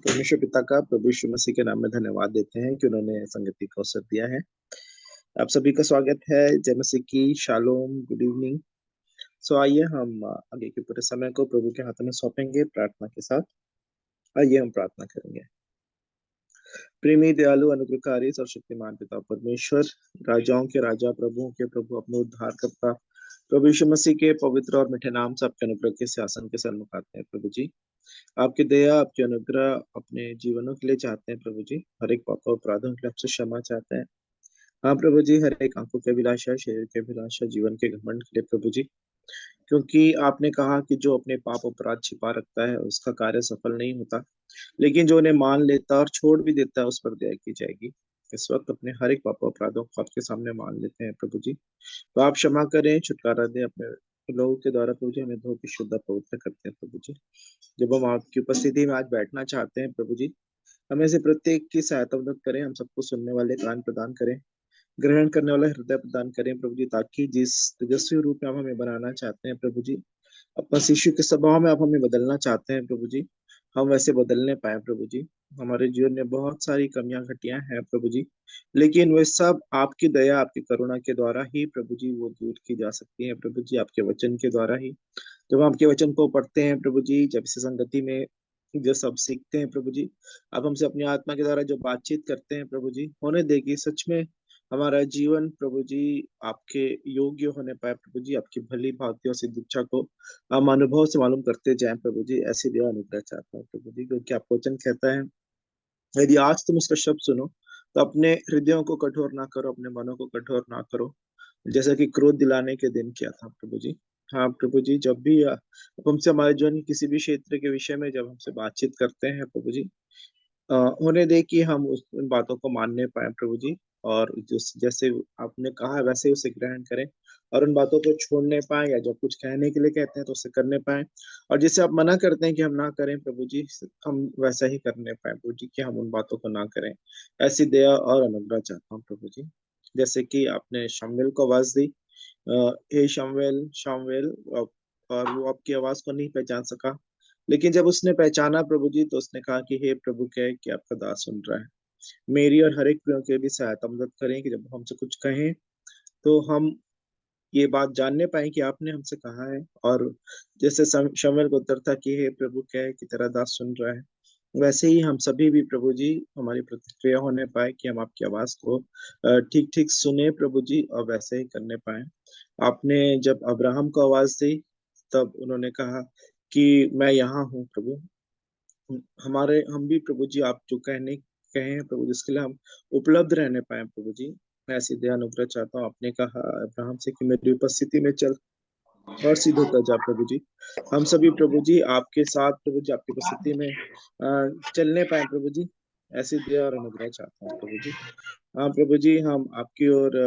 परमेश्वर पिता का प्रभु यीशु मसीह के नाम में धन्यवाद देते हैं कि उन्होंने संगति का अवसर दिया है। आप सभी का स्वागत है। जय मसीह की। Shalom, good evening. आइए हम आगे के पूरे समय को प्रभु के हाथों में सौंपेंगे प्रार्थना के साथ। आइए हम प्रार्थना करेंगे। प्रेमी, दयालु, अनुग्रहकारी और शक्तिमान पिता परमेश्वर, राजाओं के राजा, प्रभुओं के प्रभु, अपने उद्धारकर्ता प्रभु यीशु मसीह के पवित्र और मीठे नाम से आपके अनुग्रह के सिंहासन के सन्मुख आते हैं प्रभु जी। आपकी दया, आपकी अनुग्रह अपने जीवनों के लिए चाहते हैं प्रभु जी। हर एक पाप और अपराधों के लिए आपसे क्षमा चाहते हैं। हाँ प्रभु जी, हर एक आंखों के अभिलाषा, शरीर के अभिलाषा, जीवन के घमंड के लिए प्रभु जी, क्योंकि आपने कहा कि जो अपने पाप अपराध छिपा रखता है उसका कार्य सफल नहीं होता, लेकिन जो उन्हें मान लेता और छोड़ भी देता है उस पर दया की जाएगी। इस वक्त अपने हर एक पाप अपराधों को आपके सामने मान लेते हैं प्रभु जी। तो आप क्षमा करें, छुटकारा दें अपने लोगों के द्वारा प्रभु जी। हमें धो के शुद्ध पवित्र करते हैं प्रभु जी। जब हम आपकी उपस्थिति में आज बैठना चाहते हैं प्रभु जी, हमें से प्रत्येक की सहायता मदद करें। हम सबको सुनने वाले कान प्रदान करें, ग्रहण करने वाला हृदय प्रदान करें प्रभु जी, ताकि जिस तेजस्वी रूप में आप हमें बनाना चाहते हैं प्रभु जी, अपना शिशु के स्वभाव में आप हमें बदलना चाहते हैं प्रभु जी, हम वैसे बदलने पाए प्रभु जी। हमारे जीवन में बहुत सारी कमियां घटियां हैं प्रभु जी, लेकिन वे सब आपकी दया, आपकी करुणा के द्वारा ही प्रभु जी वो दूर की जा सकती हैं प्रभु जी, आपके वचन के द्वारा ही। जब हम आपके वचन को पढ़ते हैं प्रभु जी, जब इस संगति में जो सब सीखते हैं प्रभु जी, आप हमसे अपनी आत्मा के द्वारा जो बातचीत करते हैं प्रभु जी, होने देगी सच में हमारा जीवन प्रभु जी आपके योग्य होने पाए प्रभु जी। आपकी भली भांति और सिद्ध इच्छा को हम अनुभव से मालूम करते जाएं प्रभु जी। ऐसी दया अनुग्रह चाहता हूँ प्रभु जी, क्योंकि आपका वचन कहता है, यदि आज तुम इसका शब्द सुनो तो अपने हृदयों को कठोर ना करो, अपने मनों को कठोर ना करो, जैसा कि क्रोध दिलाने के दिन किया था प्रभु जी। हाँ प्रभु जी, जब भी आप हमसे हमारे जीवन के किसी भी क्षेत्र के विषय में जब हमसे बातचीत करते हैं प्रभु जी, होने दे कि हम उन बातों को मानने पाए प्रभु जी, और जिस जैसे आपने कहा है वैसे ही उसे ग्रहण करें, और उन बातों को छोड़ने पाए, या जब कुछ कहने के लिए कहते हैं तो उसे करने पाए, और जिसे आप मना करते हैं कि हम ना करें प्रभु जी, हम वैसा ही करने पाए प्रभु जी, कि हम उन बातों को ना करें। ऐसी दया और अनुग्रह चाहता हूँ प्रभु जी। जैसे कि आपने शमूएल को आवाज दी, हे शमूएल, शमूएल, और वो आपकी आवाज को नहीं पहचान सका, लेकिन जब उसने पहचाना प्रभु जी तो उसने कहा कि हे प्रभु, क्या है कि आपका दास सुन रहा है। मेरी और हर एक प्रियो की भी सहायता मदद करें कि जब हमसे कुछ कहें तो हम ये बात जानने पाए कि आपने हमसे कहा है, और जैसे शमूएल को उत्तर था कि हे प्रभु, क्या है कि तेरा दास सुन रहा है, वैसे ही हम सभी भी प्रभु जी हमारी प्रतिक्रिया होने पाए कि हम आपकी आवाज को ठीक ठीक सुने प्रभु जी, और वैसे ही करने पाए। आपने जब अब्राहम को आवाज दी तब उन्होंने कहा कि मैं यहाँ हूँ प्रभु। हमारे हम भी प्रभु जी आप जो कहने कहे हैं प्रभु, जिसके लिए हम उपलब्ध रहने पाए प्रभु जी, मैं ऐसी दया अनुग्रह चाहता हूँ। आपने कहा अब्राहम से कि मेरी उपस्थिति में चल और सिद्ध होता जा प्रभु जी। हम सभी प्रभु जी आपके साथ प्रभु जी आपकी उपस्थिति में चलने पाए प्रभु जी, ऐसी दया और अनुग्रह चाहता हूँ प्रभु जी। हाँ प्रभु जी, हम आपकी ओर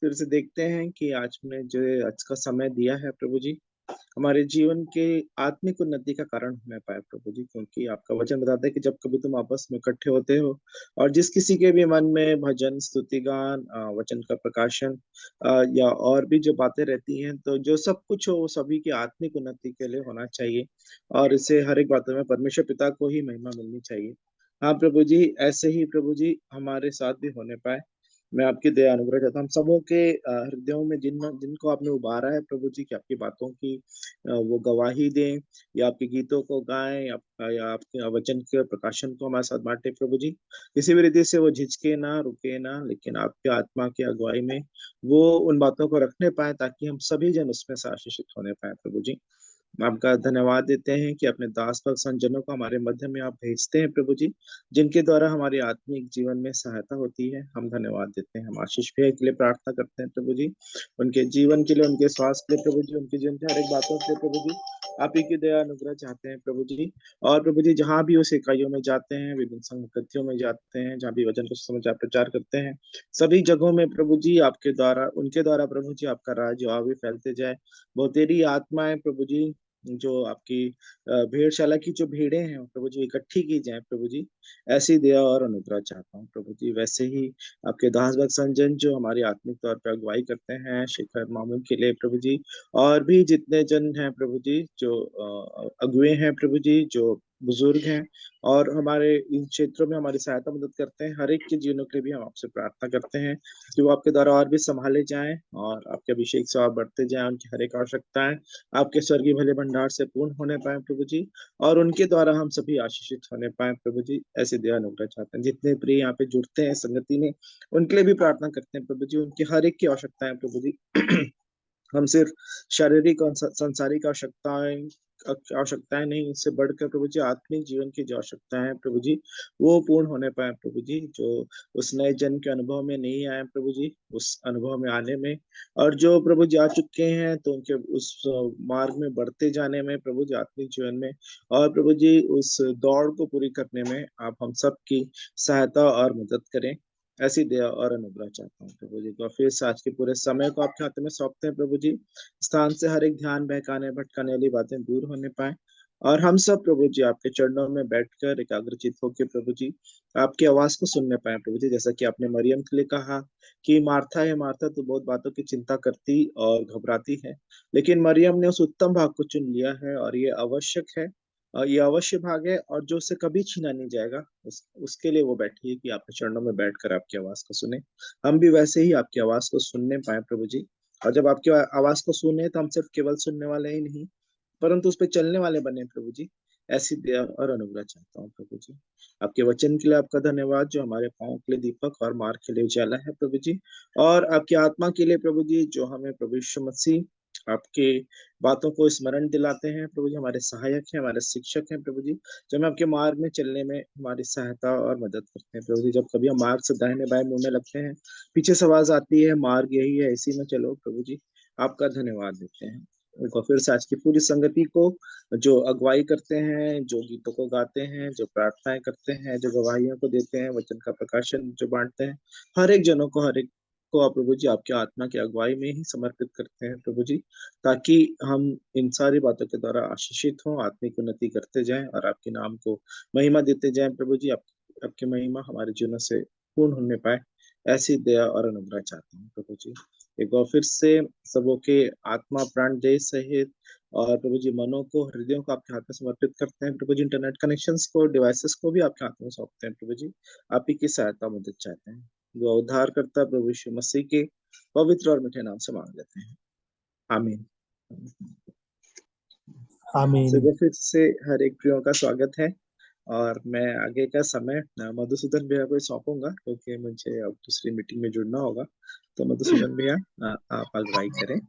फिर से देखते हैं कि आज में जो आज का समय दिया है प्रभु जी, हमारे जीवन के आत्मिक उन्नति का कारण होने पाए प्रभु जी, क्योंकि आपका वचन बताता है कि जब कभी तुम आपस में इकट्ठे होते हो और जिस किसी के भी मन में भजन, स्तुति गान, वचन का प्रकाशन, या और भी जो बातें रहती हैं, तो जो सब कुछ हो वो सभी की आत्मिक उन्नति के लिए होना चाहिए, और इससे हर एक बातों में परमेश्वर पिता को ही महिमा मिलनी चाहिए। हाँ प्रभु जी, ऐसे ही प्रभु जी हमारे साथ भी होने पाए। मैं आपकी दया अनुग्रह चाहता हूँ हम सबों के हृदयों में जिनको आपने उबारा है प्रभु जी, कि आपकी बातों की वो गवाही दें, या आपके गीतों को गाएं, या आपके वचन के प्रकाशन को हमारे साथ बांटे प्रभु जी। किसी भी रीति से वो झिझके ना, रुके ना, लेकिन आपके आत्मा की अगुवाई में वो उन बातों को रखने पाए, ताकि हम सभी जन उसमें से आशीषित होने पाए प्रभु जी। आपका धन्यवाद देते हैं कि अपने दास भक्त संजनों को हमारे मध्य में आप भेजते हैं प्रभु जी, जिनके द्वारा हमारी आत्मिक जीवन में सहायता होती है। हम धन्यवाद देते हैं। हम आशीष भैया के लिए प्रार्थना करते हैं प्रभु जी, उनके जीवन के लिए, उनके स्वास्थ्य के लिए प्रभु जी, उनके जीवन की हर एक बातों के लिए प्रभु जी, आप ही की दया अनुग्रह चाहते हैं प्रभु जी। और प्रभु जी जहाँ भी उस इकाइयों में जाते हैं, विभिन्न संगतियों में जाते हैं, जहाँ भी वचन को समाचार प्रचार करते हैं, सभी जगहों में प्रभु जी आपके द्वारा, उनके द्वारा प्रभु जी आपका राज्य आगे फैलते जाए। वो तेरी आत्माएं प्रभु जी, जो आपकी भेड़शाला की जो भेड़ें हैं प्रभु जी इकट्ठी की जाए प्रभु जी, ऐसी दया और अनुग्रह चाहता हूँ प्रभु जी। वैसे ही आपके दास भक्त संजन जो हमारी आत्मिक तौर पर अगुवाई करते हैं, शिखर मामून के लिए प्रभु जी, और भी जितने जन हैं प्रभु जी जो अगुए हैं प्रभु जी, जो बुजुर्ग हैं और हमारे इन क्षेत्रों में हमारी सहायता मदद करते हैं, हर एक के जीवनों के लिए भी हम आपसे प्रार्थना करते हैं कि वो आपके द्वारा और भी संभाले जाएं और आपके अभिषेक से और बढ़ते जाएं, उनकी हर एक आवश्यकताएं आपके स्वर्गीय भले भंडार से पूर्ण होने पाए प्रभु जी, और उनके द्वारा हम सभी आशीषित होने पाए प्रभु जी। ऐसे दया अनुग्रह चाहते हैं, जितने प्रिय यहाँ पे जुड़ते हैं संगति में, उनके लिए भी प्रार्थना करते हैं प्रभु जी, उनकी हर एक की आवश्यकताएं प्रभु जी। हम सिर्फ शारीरिक और सांसारिक आवश्यकताएं नहीं, इससे बढ़कर प्रभु जी आत्मिक जीवन की जो आवश्यकताएं हैं प्रभु जी, वो पूर्ण होने पाए प्रभु जी, जो उस नए जन्म के अनुभव में नहीं आए प्रभु जी, उस अनुभव में आने में, और जो प्रभु जी आ चुके हैं तो उनके उस मार्ग में बढ़ते जाने में प्रभु जी, आत्मिक जीवन में, और प्रभु जी उस दौड़ को पूरी करने में आप हम सब की सहायता और मदद करें। ऐसी दया और अनुग्रह चाहता हूँ प्रभु जी, तो फिर से आज के पूरे समय को आपके हाथ में सौंपते हैं प्रभु जी। स्थान से हर एक ध्यान बहकाने भटकाने वाली बातें दूर होने पाए, और हम सब प्रभु जी आपके चरणों में बैठकर एकाग्रचित होकर प्रभु जी आपकी आवाज को सुनने पाए प्रभु जी। जैसा कि आपने मरियम के लिए कहा कि मार्था है मार्था तो बहुत बातों की चिंता करती और घबराती है, लेकिन मरियम ने उस उत्तम भाग को चुन लिया है, और ये आवश्यक है, और ये अवश्य भाग है, और जो उसे कभी छीना नहीं जाएगा, उसके लिए वो बैठी है कि आपके चरणों में बैठकर आपकी आवाज को सुने। हम भी वैसे ही आपकी आवाज को सुनने पाए प्रभु जी, और जब आपकी आवाज को सुने तो हम सिर्फ केवल सुनने वाले ही नहीं, परंतु उस पर चलने वाले बने प्रभु जी। ऐसी दया और अनुग्रह चाहता हूँ प्रभु जी। आपके वचन के लिए आपका धन्यवाद, जो हमारे पाँव के लिए दीपक और मार्ग के लिए उजाला है प्रभु जी, और आपकी आत्मा के लिए प्रभु जी, जो हमें प्रभु यीशु मसीह आपके बातों को स्मरण दिलाते हैं प्रभु जी, हमारे सहायक हैं, हमारे शिक्षक हैं प्रभु जी, जो हमें आपके मार्ग में चलने में हमारी सहायता और मदद करते हैं प्रभु जी। जब कभी हम मार्ग से दाहिने बाएं मुड़ने लगते हैं, पीछे से आवाज आती है मार्ग यही है, इसी में चलो प्रभु जी, आपका धन्यवाद देते हैं। एक बार फिर से आज की पूरी संगति को, जो अगुवाई करते हैं, जो गीतों को गाते हैं, जो प्रार्थनाएं करते हैं, जो गवाहियों को देते हैं, वचन का प्रकाशन जो बांटते हैं, हर एक जनों को, हर एक को आप प्रभु जी आपके आत्मा की अगुवाई में ही समर्पित करते हैं प्रभु जी, ताकि हम इन सारी बातों के द्वारा आशीषित हों, आत्मिक उन्नति करते जाएं और आपके नाम को महिमा देते जाएं प्रभु जी। आपकी महिमा हमारे जीवन से पूर्ण होने पाए, ऐसी दया और अनुग्रह चाहते हैं प्रभु जी। एक बार फिर से सबों के आत्मा प्राण देह सहित, और प्रभु जी मनों को, हृदयों को आपके हाथ में समर्पित करते हैं प्रभु जी। इंटरनेट कनेक्शंस को, डिवाइसेस को भी आपके हाथ में सौंपते हैं प्रभु जी। आप ही की सहायता मदद चाहते हैं, जो उद्धार करता प्रभु यीशु मसीह के पवित्र और मीठे नाम से मांग लेते हैं, आमीन। आमीन। तो फिर से हर एक प्रियो का स्वागत है, और मैं आगे का समय मधुसूदन भैया को सौंपूंगा, क्योंकि मुझे अब दूसरी मीटिंग में जुड़ना होगा। तो मधुसूदन भैया, आप अगुवाई करें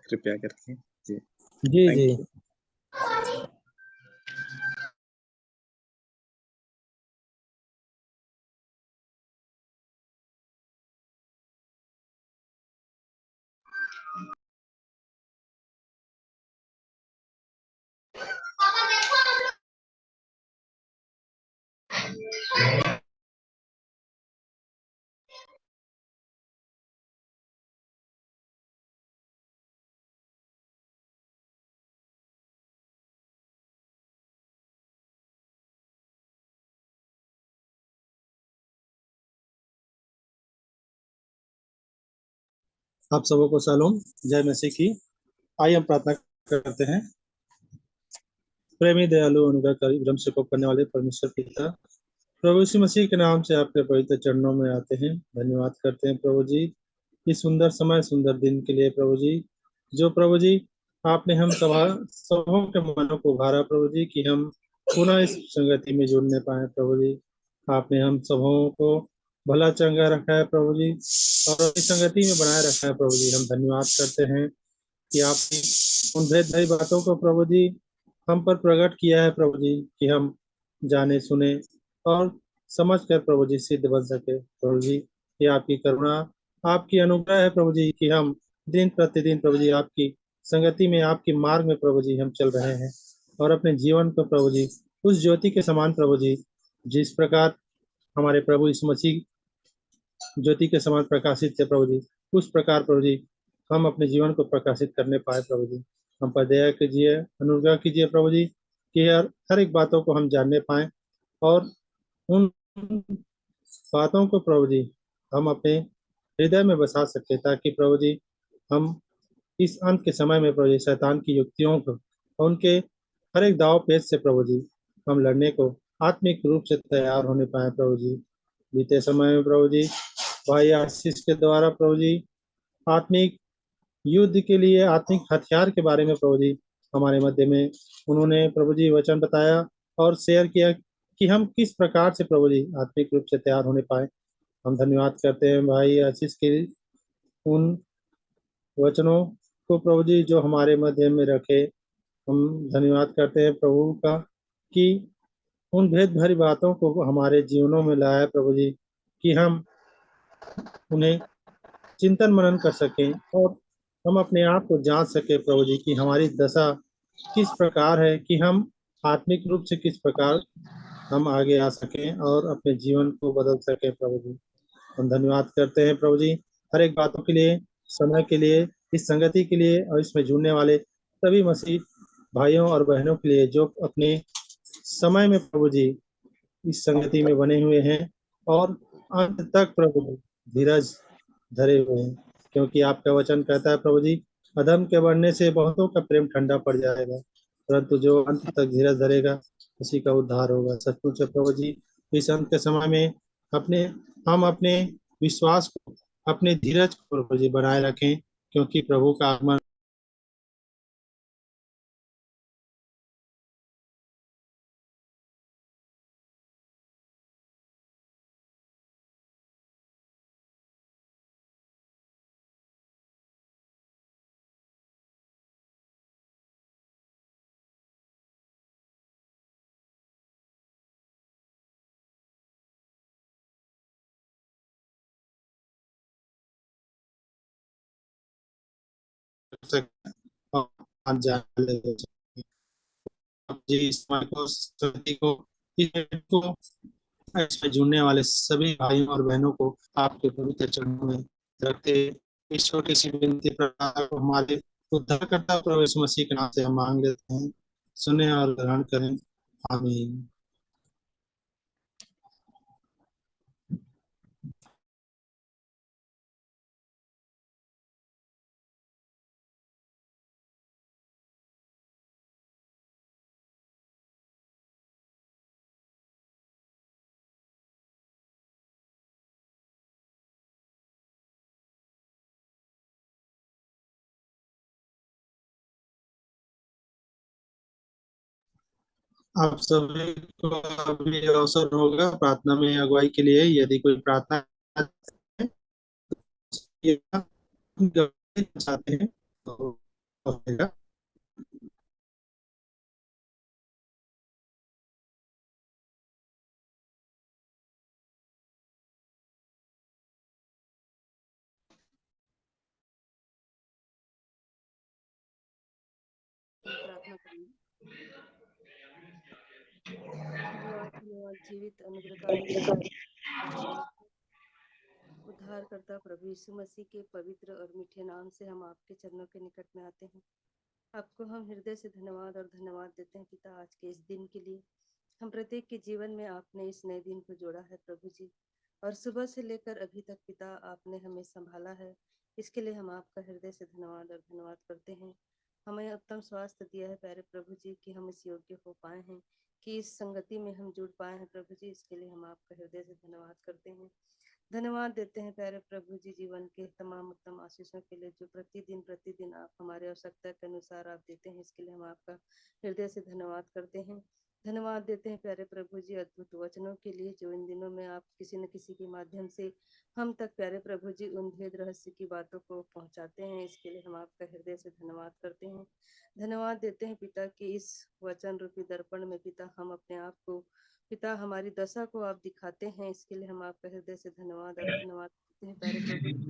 कृपया करके जी। जी जी। Thank you. आप सबों को सलाम, जय मसीह की। आइए हम प्रार्थना करते हैं। प्रेमी दयालु अनुग्रहकारी ब्रह्म से को करने वाले परमेश्वर पिता, प्रभु यीशु मसीह के नाम से आपके पवित्र चरणों में आते हैं, धन्यवाद करते हैं प्रभु जी इस सुंदर समय सुंदर दिन के लिए प्रभु जी, जो प्रभु जी आपने हम सबों के मनों को उभारा प्रभु जी, कि हम पुनः इस संगति में जुड़ने पाए प्रभु जी। आपने हम सबों को भला चंगा रखा है प्रभु जी, और इस संगति में बनाए रखा है प्रभु जी। हम धन्यवाद करते हैं कि आपने उन भेदभावी बातों को प्रभु जी हम पर प्रकट किया है प्रभु जी, कि हम जाने सुने और समझ कर प्रभु जी सिद्ध बन सके प्रभु जी। ये आपकी करुणा, आपकी अनुग्रह है प्रभु जी, कि हम दिन प्रतिदिन प्रभु जी आपकी संगति में, आपके मार्ग में प्रभु जी हम चल रहे हैं, और अपने जीवन को प्रभु जी उस ज्योति के समान प्रभु जी, जिस प्रकार हमारे प्रभु यीशु मसीह ज्योति के समान प्रकाशित थे प्रभु जी, उस प्रकार प्रभु जी हम अपने जीवन को प्रकाशित करने पाए प्रभु जी। हम पर दया कीजिए, अनुग्रह कीजिए प्रभु जी, कि हर एक बातों को हम जानने पाए, और उन बातों को प्रभु जी हम अपने हृदय में बसा सके, ताकि प्रभु जी हम इस अंत के समय में प्रभु जी शैतान की युक्तियों को और उनके हर एक दाव पेच से प्रभु जी हम लड़ने को आत्मिक रूप से तैयार होने पाए प्रभु जी। बीते समय में प्रभु जी भाई आशीष के द्वारा प्रभु जी आत्मिक युद्ध के लिए आत्मिक हथियार के बारे में प्रभु जी हमारे मध्य में उन्होंने प्रभु जी वचन बताया और शेयर किया कि हम किस प्रकार से प्रभु जी आत्मिक रूप से तैयार होने पाए। हम धन्यवाद करते हैं भाई आशीष के उन वचनों को प्रभु जी जो हमारे मध्य में रखे। हम धन्यवाद करते हैं प्रभु का कि उन भेद भरी बातों को हमारे जीवनों में लाया प्रभु जी कि हम उन्हें चिंतन मनन कर सकें और हम अपने आप को जांच सके प्रभु जी की हमारी दशा किस प्रकार है कि हम आत्मिक रूप से किस प्रकार हम आगे आ सकें और अपने जीवन को बदल सकें प्रभु जी। हम धन्यवाद करते हैं प्रभु जी हर एक बातों के लिए, समय के लिए, इस संगति के लिए और इसमें जुड़ने वाले सभी मसीह भाइयों और बहनों के लिए जो अपने समय में प्रभु जी इस संगति में बने हुए हैं और अंत तक प्रभु जी धीरज धरे हुए हैं, क्योंकि आपका वचन कहता है प्रभु जी अधर्म के बढ़ने से बहुतों का प्रेम ठंडा पड़ जाएगा, परंतु जो अंत तक धीरज धरेगा उसी का उद्धार होगा। सचमुच है प्रभु जी इस अंत के समय में अपने हम अपने विश्वास को, अपने धीरज को प्रभु जी बनाए रखें, क्योंकि प्रभु का आगमन जाने जी इस समय को सभी को इस मिनट को इसमें जुड़ने वाले सभी भाइयों और बहनों को आपके पवित्र चरणों में रखते इस छोटी सी विनती प्रार्थना को हमारे उद्धारकर्ता प्रभु यीशु मसीह के नाम से हम मांग लेते हैं, सुने और ग्रहण करें। आमीन। आप सभी को अभी अवसर होगा प्रार्थना में अगुवाई के लिए, यदि कोई प्रार्थना चाहते हैं तो होगा। प्रार्थना करेंगे। धन्यवाद धन्यवाद जीवित अनुग्रहकारी उद्धारकर्ता प्रभु यीशु मसीह के पवित्र और मीठे नाम से हम आपके चरणों के निकट में आते हैं। आपको हम हृदय से धन्यवाद और धन्यवाद देते हैं पिता आज के इस दिन के लिए। हम प्रत्येक के जीवन में आपने इस नए दिन को जोड़ा है प्रभु जी, और सुबह से लेकर अभी तक पिता आपने हमें संभाला है। इसके लिए हम आपका हृदय से धन्यवाद और धन्यवाद करते हैं। हमें उत्तम स्वास्थ्य दिया है प्यारे प्रभु जी कि हम इस योग्य हो पाए हैं, कि इस संगति में हम जुड़ पाए हैं प्रभु जी। इसके लिए हम आपका हृदय से धन्यवाद करते हैं। धन्यवाद देते हैं प्यारे प्रभु जी जीवन के तमाम उत्तम आशीषों के लिए जो प्रतिदिन आप हमारे आवश्यकता के अनुसार आप देते हैं। इसके लिए हम आपका हृदय से धन्यवाद करते हैं। धन्यवाद देते हैं प्यारे प्रभु जी अद्भुत वचनों के लिए जो इन दिनों में आप किसी न किसी के माध्यम से हम तक प्यारे प्रभु जी उन भेद रहस्य की बातों को पहुंचाते हैं। इसके लिए हम आपका हृदय से धन्यवाद करते हैं। धन्यवाद देते हैं पिता कि इस वचन रूपी दर्पण में पिता हम अपने आप को पिता हमारी दशा को आप दिखाते हैं। इसके लिए हम आपका हृदय से धन्यवाद और धन्यवाद करते हैं प्यारे प्रभु जी।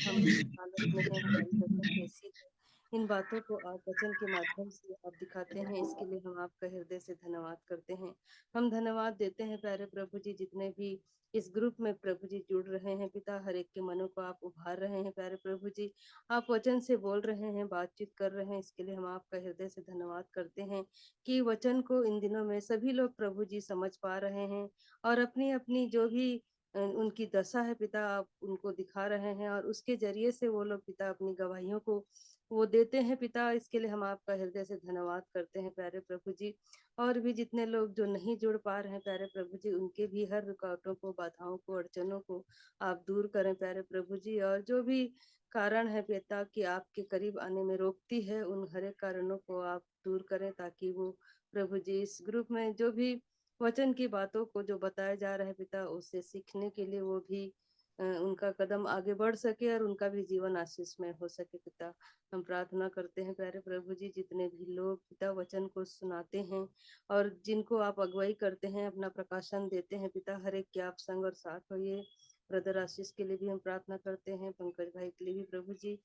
हम किस हालत में हैं, हमारी दशा कैसी है, इन बातों को आप वचन के माध्यम से आप दिखाते हैं। इसके लिए हम आपका हृदय से धन्यवाद करते हैं। हम धन्यवाद देते हैं प्यारे प्रभु जी जितने भी इस ग्रुप में प्रभु जी जुड़ रहे हैं पिता, हर एक के मनों को आप उभार रहे हैं प्यारे प्रभु जी। आप वचन से बोल रहे हैं, बातचीत कर रहे हैं। इसके लिए हम आपका हृदय से धन्यवाद करते हैं कि वचन को इन दिनों में सभी लोग प्रभु जी समझ पा रहे हैं और अपनी अपनी जो भी उनकी दशा है पिता आप उनको दिखा रहे हैं, और उसके जरिए से वो लोग पिता अपनी गवाहियों को वो देते हैं पिता, इसके लिए हम आपका हृदय से धन्यवाद करते हैं प्यारे प्रभु जी। और भी जितने लोग जो नहीं जुड़ पा रहे हैं प्यारे प्रभु जी, उनके भी हर रुकावटों को, बाधाओं को, अड़चनों को आप दूर करें प्यारे प्रभु जी। और जो भी कारण है पिता कि आपके करीब आने में रोकती है, उन हर एक कारणों को आप दूर करें, ताकि वो प्रभु जी इस ग्रुप में जो भी वचन की बातों को जो बताया जा रहा है पिता, उससे सीखने के लिए वो भी उनका कदम आगे बढ़ सके और उनका भी जीवन आशीषमय हो सके पिता। हम प्रार्थना करते हैं प्यारे प्रभु जी, जितने भी लोग पिता वचन को सुनाते हैं और जिनको आप अगुवाई करते हैं, अपना प्रकाशन देते हैं पिता, हर एक के आप संग और साथ होइए। ब्रदर आशीष के लिए भी हम प्रार्थना करते हैं, पंकज भाई के लिए भी प्रभु जी,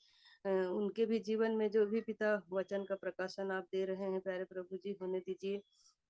उनके भी जीवन में जो भी पिता वचन का प्रकाशन आप दे रहे हैं प्यारे प्रभु जी, होने दीजिए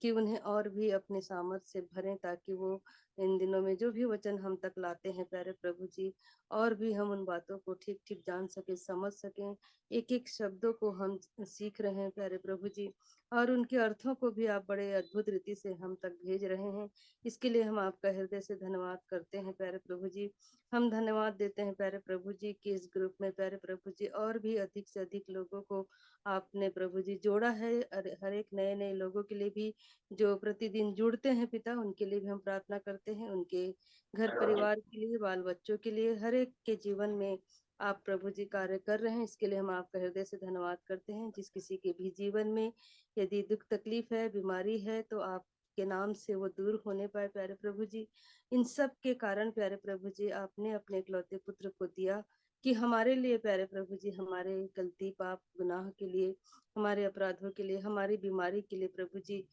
कि उन्हें और भी अपने सामर्थ्य से भरें, ताकि वो इन दिनों में जो भी वचन हम तक लाते हैं प्यारे प्रभु जी, और भी हम उन बातों को ठीक ठीक जान सके, समझ सकें। एक एक शब्दों को हम सीख रहे हैं प्यारे प्रभु जी, और उनके अर्थों को भी आप बड़े अद्भुत रीति से हम तक भेज रहे हैं। इसके लिए हम आपका हृदय से धन्यवाद करते हैं प्यारे प्रभु जी। हम धन्यवाद देते हैं प्यारे प्रभु जी कि इस ग्रुप में प्यारे प्रभु जी और भी अधिक से अधिक लोगों को आपने प्रभु जी जोड़ा है। हर एक नए नए लोगों के लिए भी जो प्रतिदिन जुड़ते हैं पिता, उनके लिए भी हम प्रार्थना करते हैं, उनके घर परिवार के लिए, बाल बच्चों के लिए, हर एक के जीवन में आप प्रभु जी कार्य कर रहे हैं। इसके लिए हम आपका हृदय से धन्यवाद करते हैं। जिस किसी के भी जीवन में यदि दुख तकलीफ है, बीमारी है, तो आपके नाम से वो दूर होने पाए प्यारे प्रभु जी। इन सब के कारण प्यारे प्रभु जी, आपने अपने इकलौते पुत्र को दिया कि हमारे लिए प्यारे प्रभु जी, हमारे गलती पाप गुनाह के लिए, हमारे अपराधों के लिए, हमारी बीमारी के लिए प्रभु जी,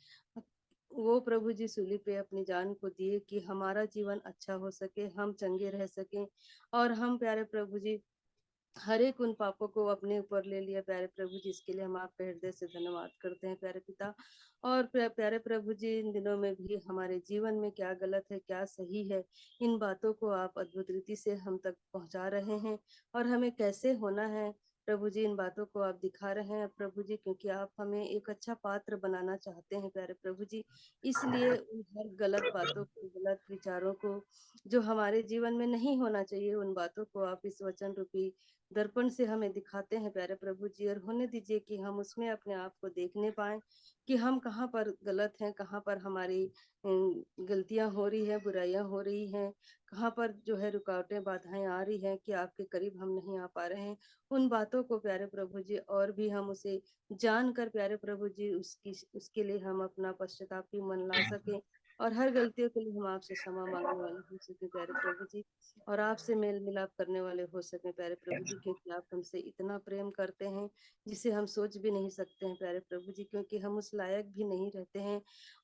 वो प्रभु जी सूली पे अपनी जान को दिए कि हमारा जीवन अच्छा हो सके, हम चंगे रह सकें। और हम प्यारे प्रभु जी हर एक उन पापों को अपने ऊपर ले लिया प्यारे प्रभु जी, इसके लिए हम आपका हृदय से धन्यवाद करते हैं प्यारे पिता। और प्यारे प्रभु जी, इन दिनों में भी हमारे जीवन में क्या गलत है, क्या सही है, इन बातों को आप अद्भुत रीति से हम तक पहुंचा रहे हैं, और हमें कैसे होना है प्रभु जी, इन बातों को आप दिखा रहे हैं प्रभु जी, क्योंकि आप हमें एक अच्छा पात्र बनाना चाहते हैं प्यारे प्रभु जी। इसलिए उन हर गलत बातों को, गलत विचारों को, जो हमारे जीवन में नहीं होना चाहिए, उन बातों को आप इस वचन रूपी दर्पण से हमें दिखाते हैं प्यारे प्रभु जी। और होने दीजिए कि हम उसमें अपने आप को देखने पाए कि हम कहाँ पर गलत हैं, कहाँ पर हमारी गलतियां हो रही है, बुराइयां हो रही हैं, कहाँ पर जो है रुकावटें, बाधाएं आ रही हैं कि आपके करीब हम नहीं आ पा रहे हैं। उन बातों को प्यारे प्रभु जी, और भी हम उसे जान कर प्यारे प्रभु जी, उसके लिए हम अपना पश्चातापी मन ला सके, और हर गलतियों के लिए हम आपसे क्षमा मांगने वाले हो सके प्यारे प्रभु जी, और आपसे मेल मिलाप करने वाले हो सके प्यारे प्रभु जी, क्योंकि आप हमसे इतना प्रेम करते हैं जिसे हम सोच भी नहीं सकते हैं प्यारे प्रभु जी, क्योंकि हम उस लायक भी नहीं रहते हैं।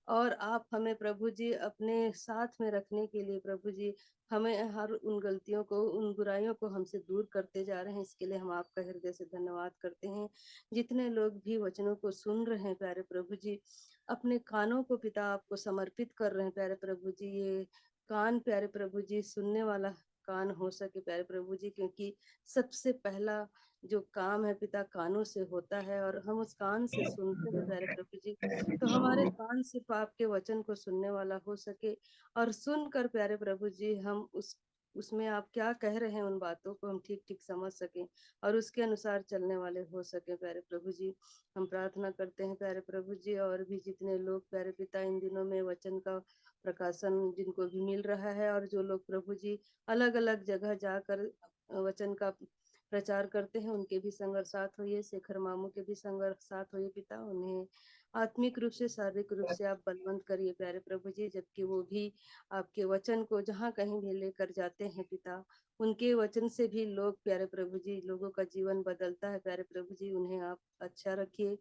और आप हमें प्रभु जी अपने साथ में रखने के लिए प्रभु जी, हमें हर उन गलतियों को, उन बुराइयों को हमसे दूर करते जा रहे हैं। इसके लिए हम आपका हृदय से धन्यवाद करते हैं। जितने लोग भी वचनों को सुन रहे हैं प्यारे प्रभु जी, अपने कानों को पिता आपको समर्पित कर रहे हैं प्यारे प्रभु जी। ये कान प्यारे प्रभु जी सुनने वाला कान हो सके प्यारे प्रभु जी, क्योंकि सबसे पहला जो काम है पिता कानों से होता है, और हम उस कान से सुनते हैं प्यारे प्रभु जी। तो हमारे कान सिर्फ आपके वचन को सुनने वाला हो सके, और सुनकर प्यारे प्रभु जी हम उसमें आप क्या कह रहे हैं, उन बातों को हम ठीक ठीक समझ सकें, और उसके अनुसार चलने वाले हो सके प्यारे प्रभु जी। हम प्रार्थना करते हैं प्यारे प्रभु जी, और भी जितने लोग प्यारे पिता इन दिनों में वचन का प्रकाशन जिनको भी मिल रहा है, और जो लोग प्रभु जी अलग अलग जगह जाकर वचन का प्रचार करते हैं, उनके भी संग और साथ होइए। शेखर मामू के भी संग और साथ होइए पिता, उन्हें आत्मिक रूप से, शारीरिक रूप से आप बलवंत करिए प्यारे प्रभु जी, जबकि वो भी आपके वचन को जहाँ कहीं भी लेकर जाते हैं पिता, उनके वचन से भी लोग प्यारे प्रभु जी, लोगों का जीवन बदलता है प्यारे प्रभु जी। उन्हें आप अच्छा रखिए,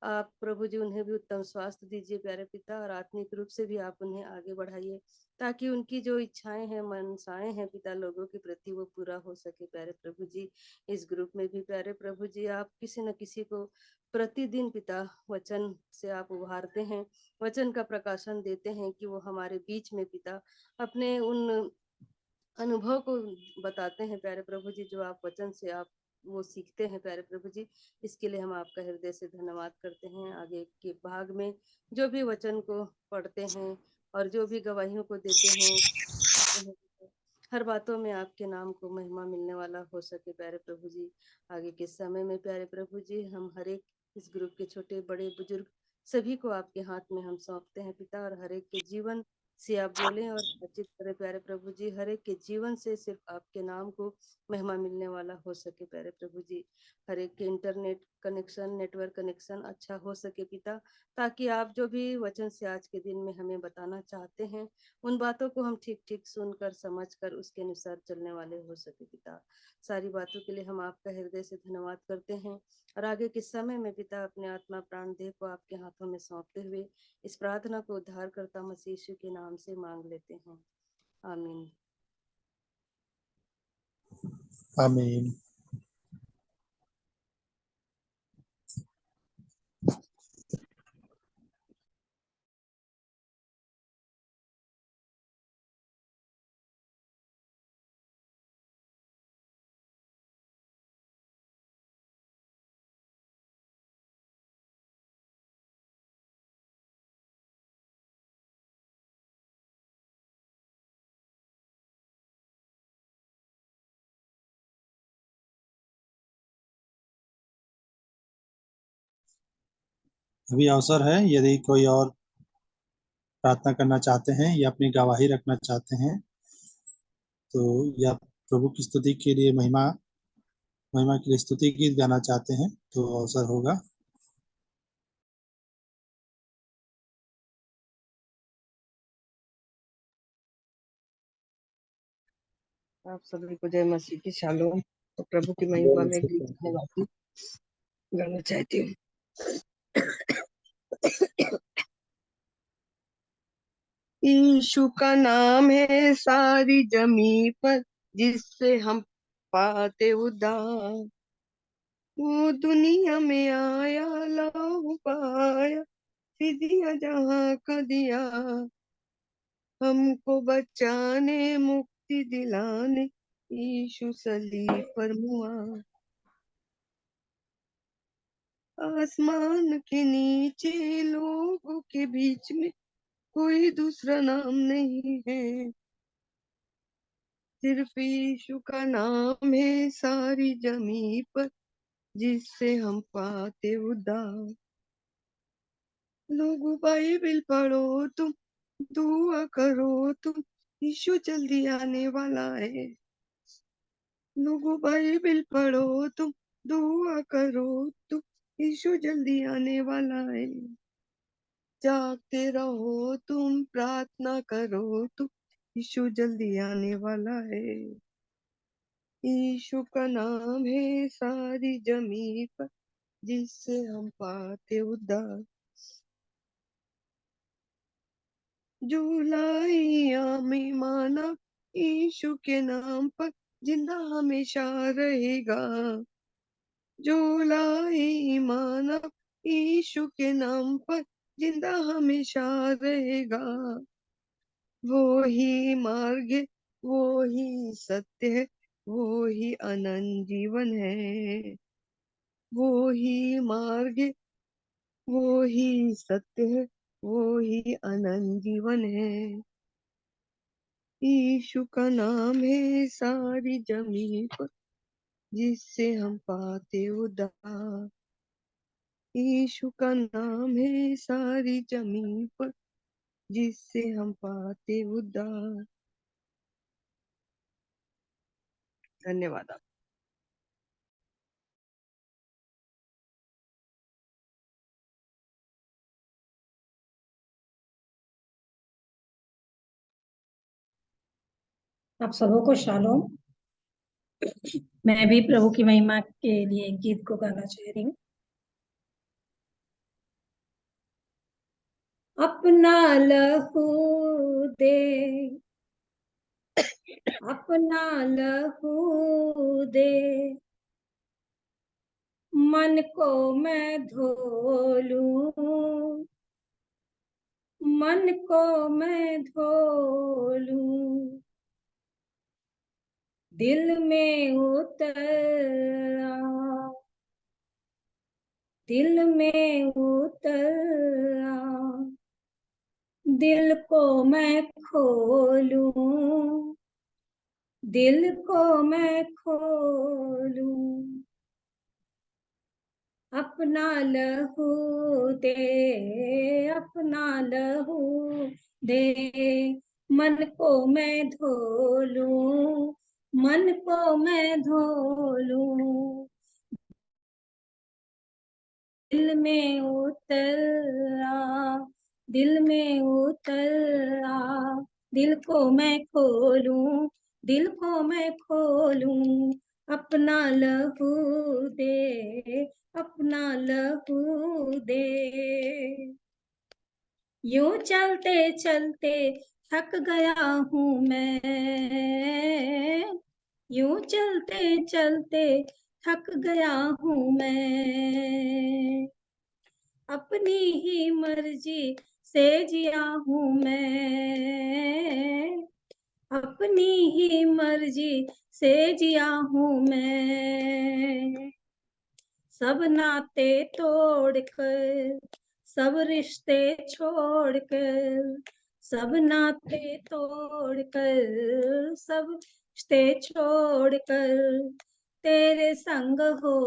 आप प्रभु जी उन्हें भी उत्तम स्वास्थ्य दीजिए प्यारे पिता, और आत्मिक रूप से भी आप उन्हें आगे बढ़ाइए, ताकि उनकी जो इच्छाएं हैं, मनसाएं हैं पिता लोगों के प्रति, वो पूरा हो सके प्यारे प्रभु जी। इस ग्रुप में भी प्यारे प्रभु जी, आप किसी न किसी को प्रतिदिन पिता वचन से आप उभारते हैं, वचन का प्रकाशन देते हैं, कि वो हमारे बीच में पिता अपने उन अनुभव को बताते हैं प्यारे प्रभु जी, जो आप वचन से आप वो सीखते हैं प्यारे प्रभु जी। इसके लिए हम आपका हृदय से धन्यवाद करते हैं। आगे के भाग में जो भी वचन को पढ़ते हैं और जो भी गवाहियों को देते हैं, हर बातों में आपके नाम को महिमा मिलने वाला हो सके प्यारे प्रभु जी। आगे के समय में प्यारे प्रभु जी हम हर एक इस ग्रुप के छोटे बड़े बुजुर्ग सभी को आपके हाथ में हम सौंपते हैं पिता, और हर एक के जीवन से आप बोलें और बातचीत करें प्यारे प्रभु जी। हर एक के जीवन से सिर्फ आपके नाम को महिमा मिलने वाला हो सके प्यारे प्रभु जी। हर एक के इंटरनेट कनेक्शन, नेटवर्क कनेक्शन अच्छा हो सके पिता, ताकि आप जो भी वचन से आज के दिन में हमें बताना चाहते हैं उन बातों को हम ठीक ठीक सुनकर समझकर उसके अनुसार चलने वाले हो सके पिता। सारी बातों के लिए हम आपका हृदय से धन्यवाद करते हैं, और आगे के समय में पिता अपने आत्मा प्राण देह को आपके हाथों में सौंपते हुए इस प्रार्थना को उद्धारकर्ता मसीह यीशु के नाम से मांग लेते हैं, आमीन। आमीन। अभी अवसर है, यदि कोई और प्रार्थना करना चाहते हैं या अपनी गवाही रखना चाहते हैं, तो या प्रभु की स्तुति के लिए महिमा महिमा के लिए स्तुति गीत गाना चाहते हैं तो अवसर होगा। आप सभी को जय मसीह की शालोम। तो प्रभु की जय महिमा में मसीह गीत की। धन्यवाद गाना चाहती हूँ। यीशु का नाम है सारी जमी पर, जिससे हम पाते उद्धार। वो दुनिया में आया, लहू पाया, फिदिया जहाँ का दिया, हमको बचाने मुक्ति दिलाने, यीशु सलीब पर मुआ। आसमान के नीचे लोगों के बीच में कोई दूसरा नाम नहीं है, सिर्फ यीशु का नाम है सारी जमी पर, जिससे हम पाते उद्धार। लोगों बाइबल पढ़ो तुम, दुआ करो तुम, यीशु जल्दी आने वाला है। लोगों बाइबल पढ़ो तुम, दुआ करो तुम, यीशु जल्दी आने वाला है। जागते रहो तुम, प्रार्थना करो तुम, यीशु जल्दी आने वाला है। यीशु का नाम है सारी जमी पर, जिससे हम पाते उद्धार। जुलाइया में माना यीशु के नाम पर, जिंदा हमेशा रहेगा। जुलाई माना यीशु के नाम पर, जिंदा हमेशा रहेगा। वो ही मार्ग है, वो ही सत्य है, वो ही अनंत जीवन है। वो ही मार्ग है, वो ही सत्य है, वो ही अनंत जीवन है। यीशु का नाम है सारी जमीन पर, जिससे हम पाते उद्धार। यीशु का नाम है सारी जमीन पर, जिससे हम पाते उद्धार। धन्यवाद। आप सबों को शालोम। मैं भी प्रभु की महिमा के लिए एक गीत को गाना चाह रही हूँ। अपना लहू दे, अपना लहू दे, मन को मैं धो लूं, मन को मैं धो लूं, दिल में उतर आ, दिल में उतर आ, दिल को मैं खोलूं, दिल को मैं खोलूं, अपना लहू दे, अपना लहू दे, मन को मैं धो लूं, मन को मैं धो लूं, दिल में उतर आ, दिल में उतर आ, दिल को मैं खोलूं, दिल को मैं खोलूं, अपना लहू दे, अपना लहू दे। यूं चलते चलते थक गया हूँ मैं, यूं चलते चलते थक गया हूँ मैं, अपनी ही मर्जी से जिया हूँ मैं, अपनी ही मर्जी से जिया हूँ मैं, सब नाते तोड़कर, सब रिश्ते छोड़कर, सब नाते तोड़कर, सब रिश्ते छोड़कर, तेरे संग हो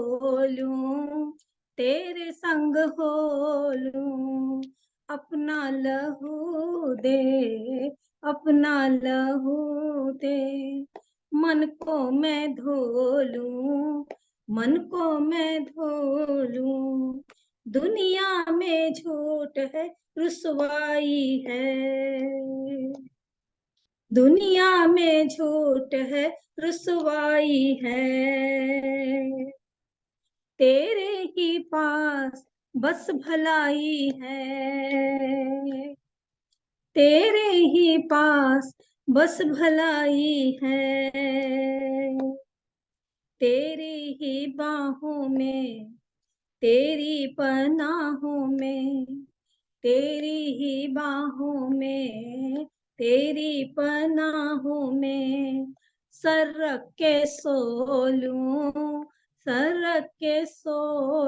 लूं, तेरे संग हो लूं, अपना लहू दे, अपना लहू दे, मन को मैं धो लूं, मन को मैं धो लूं, दुनिया में झूठ है, रुसवाई है, दुनिया में झूठ है, रुसवाई है, तेरे ही पास बस भलाई है, तेरे ही पास बस भलाई है, तेरी ही बाहों में, तेरी पनाहों में, तेरी ही बाहों में, तेरी पनाहों में, सर रख के सो लूं, सर रख के सो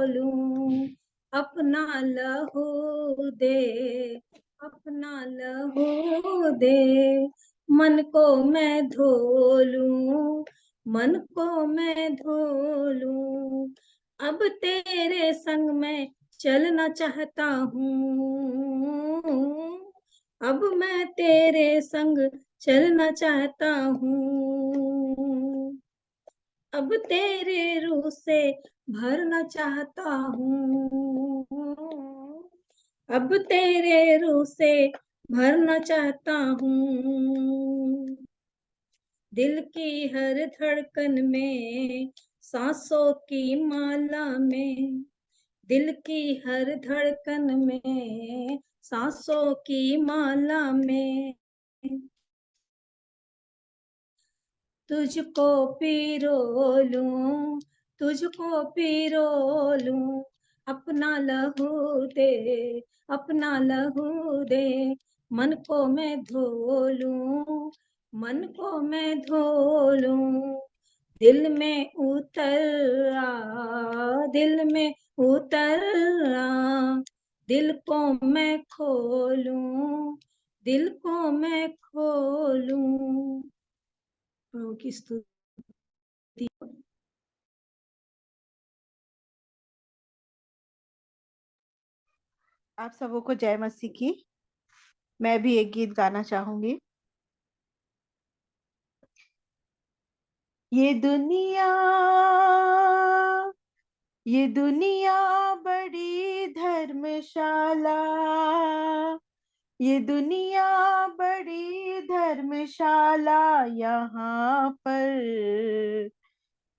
लूं, अपना लहू दे, अपना लहू दे, मन को मैं धो लूं, मन को मैं धो लूं, अब तेरे संग मैं चलना चाहता हूँ, अब मैं तेरे संग चलना चाहता हूँ, अब तेरे रूह से भरना चाहता हूँ, अब तेरे रूह से भरना चाहता हूँ, दिल की हर धड़कन में, सांसों की माला में, दिल की हर धड़कन में, सांसों की माला में, तुझको पिरो लूं, तुझको पिरो लूं, अपना लहू दे, अपना लहू दे, मन को मैं धो लूं, मन को मैं धो लूं, दिल में उतर आ, दिल में उतर आ, दिल को मैं खोलूं, दिल को मैं खोलूं, प्रभु की स्तुति। आप सबों को जय मसीह की। मैं भी एक गीत गाना चाहूंगी। ये दुनिया, ये दुनिया बड़ी धर्मशाला, ये दुनिया बड़ी धर्मशाला, यहाँ पर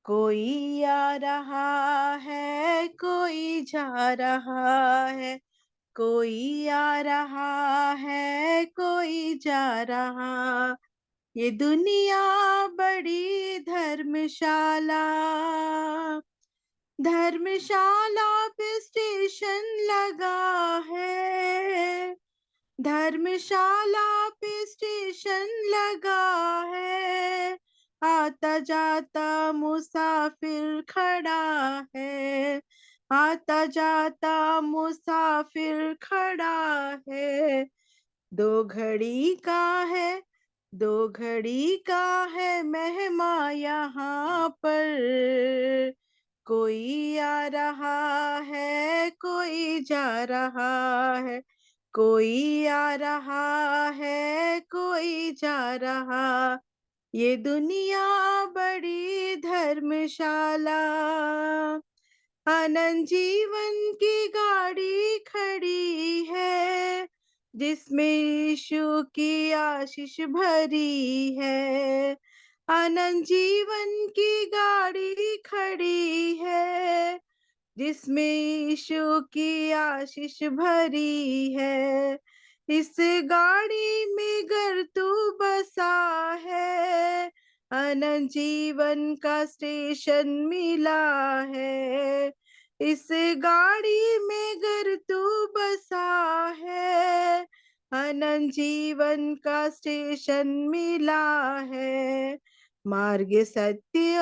कोई आ रहा है, कोई जा रहा है, कोई आ रहा है, कोई जा रहा, ये दुनिया बड़ी धर्मशाला, धर्मशाला पे स्टेशन लगा है, धर्मशाला पे स्टेशन लगा है, आता जाता मुसाफिर खड़ा है, आता जाता मुसाफिर खड़ा है, दो घड़ी का है, दो घड़ी का है महिमा यहाँ पर, कोई आ रहा है कोई जा रहा है, कोई आ रहा है कोई जा रहा। ये दुनिया बड़ी धर्मशाला, अनंत जीवन की गाड़ी खड़ी है, जिसमें यीशु की आशीष भरी है। अनंत जीवन की गाड़ी खड़ी है, जिसमें यीशु की आशीष भरी है। इस गाड़ी में घर तू बसा है, अनंत जीवन का स्टेशन मिला है। इस गाड़ी में घर तू बसा है, अनंत जीवन का स्टेशन मिला है। मार्ग सत्य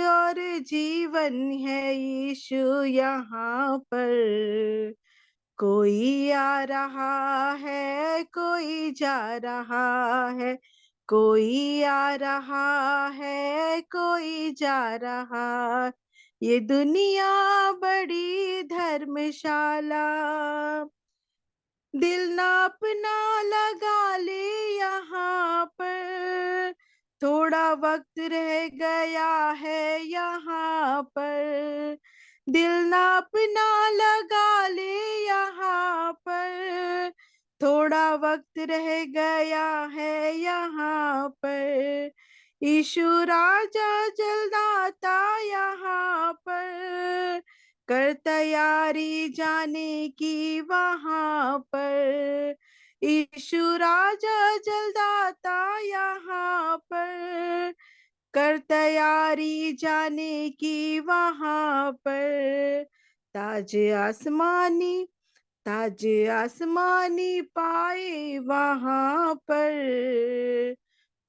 और जीवन है यीशु यहाँ पर। कोई आ रहा है कोई जा रहा है, कोई आ रहा है कोई जा रहा। ये दुनिया बड़ी धर्मशाला, दिल ना अपना लगा ले यहाँ पर, थोड़ा वक्त रह गया है यहाँ पर। दिल ना अपना लगा ले यहाँ पर, थोड़ा वक्त रह गया है यहाँ पर। यीशु राजा जल्द आता यहाँ पर, कर तैयारी जाने की वहां पर। यीशु राजा जल्द आता यहाँ पर, कर तैयारी जाने की वहां पर। ताज आसमानी ताज आसमानी पाए वहां पर,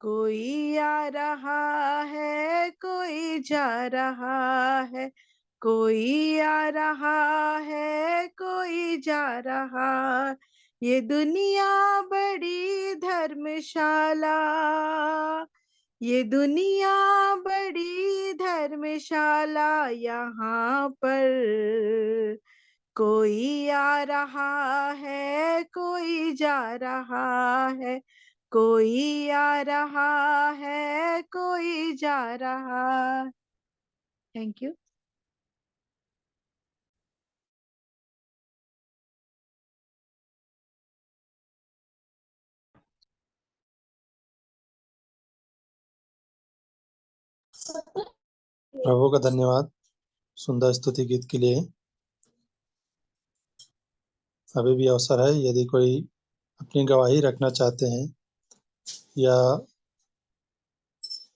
कोई आ रहा है कोई जा रहा है, कोई आ रहा है कोई जा रहा। ये दुनिया बड़ी धर्मशाला, ये दुनिया बड़ी धर्मशाला, यहाँ पर कोई आ रहा है कोई जा रहा है, कोई आ रहा है कोई जा रहा। Thank you. प्रभु का धन्यवाद सुंदर स्तुति गीत के लिए। अभी भी अवसर है, यदि कोई अपनी गवाही रखना चाहते हैं या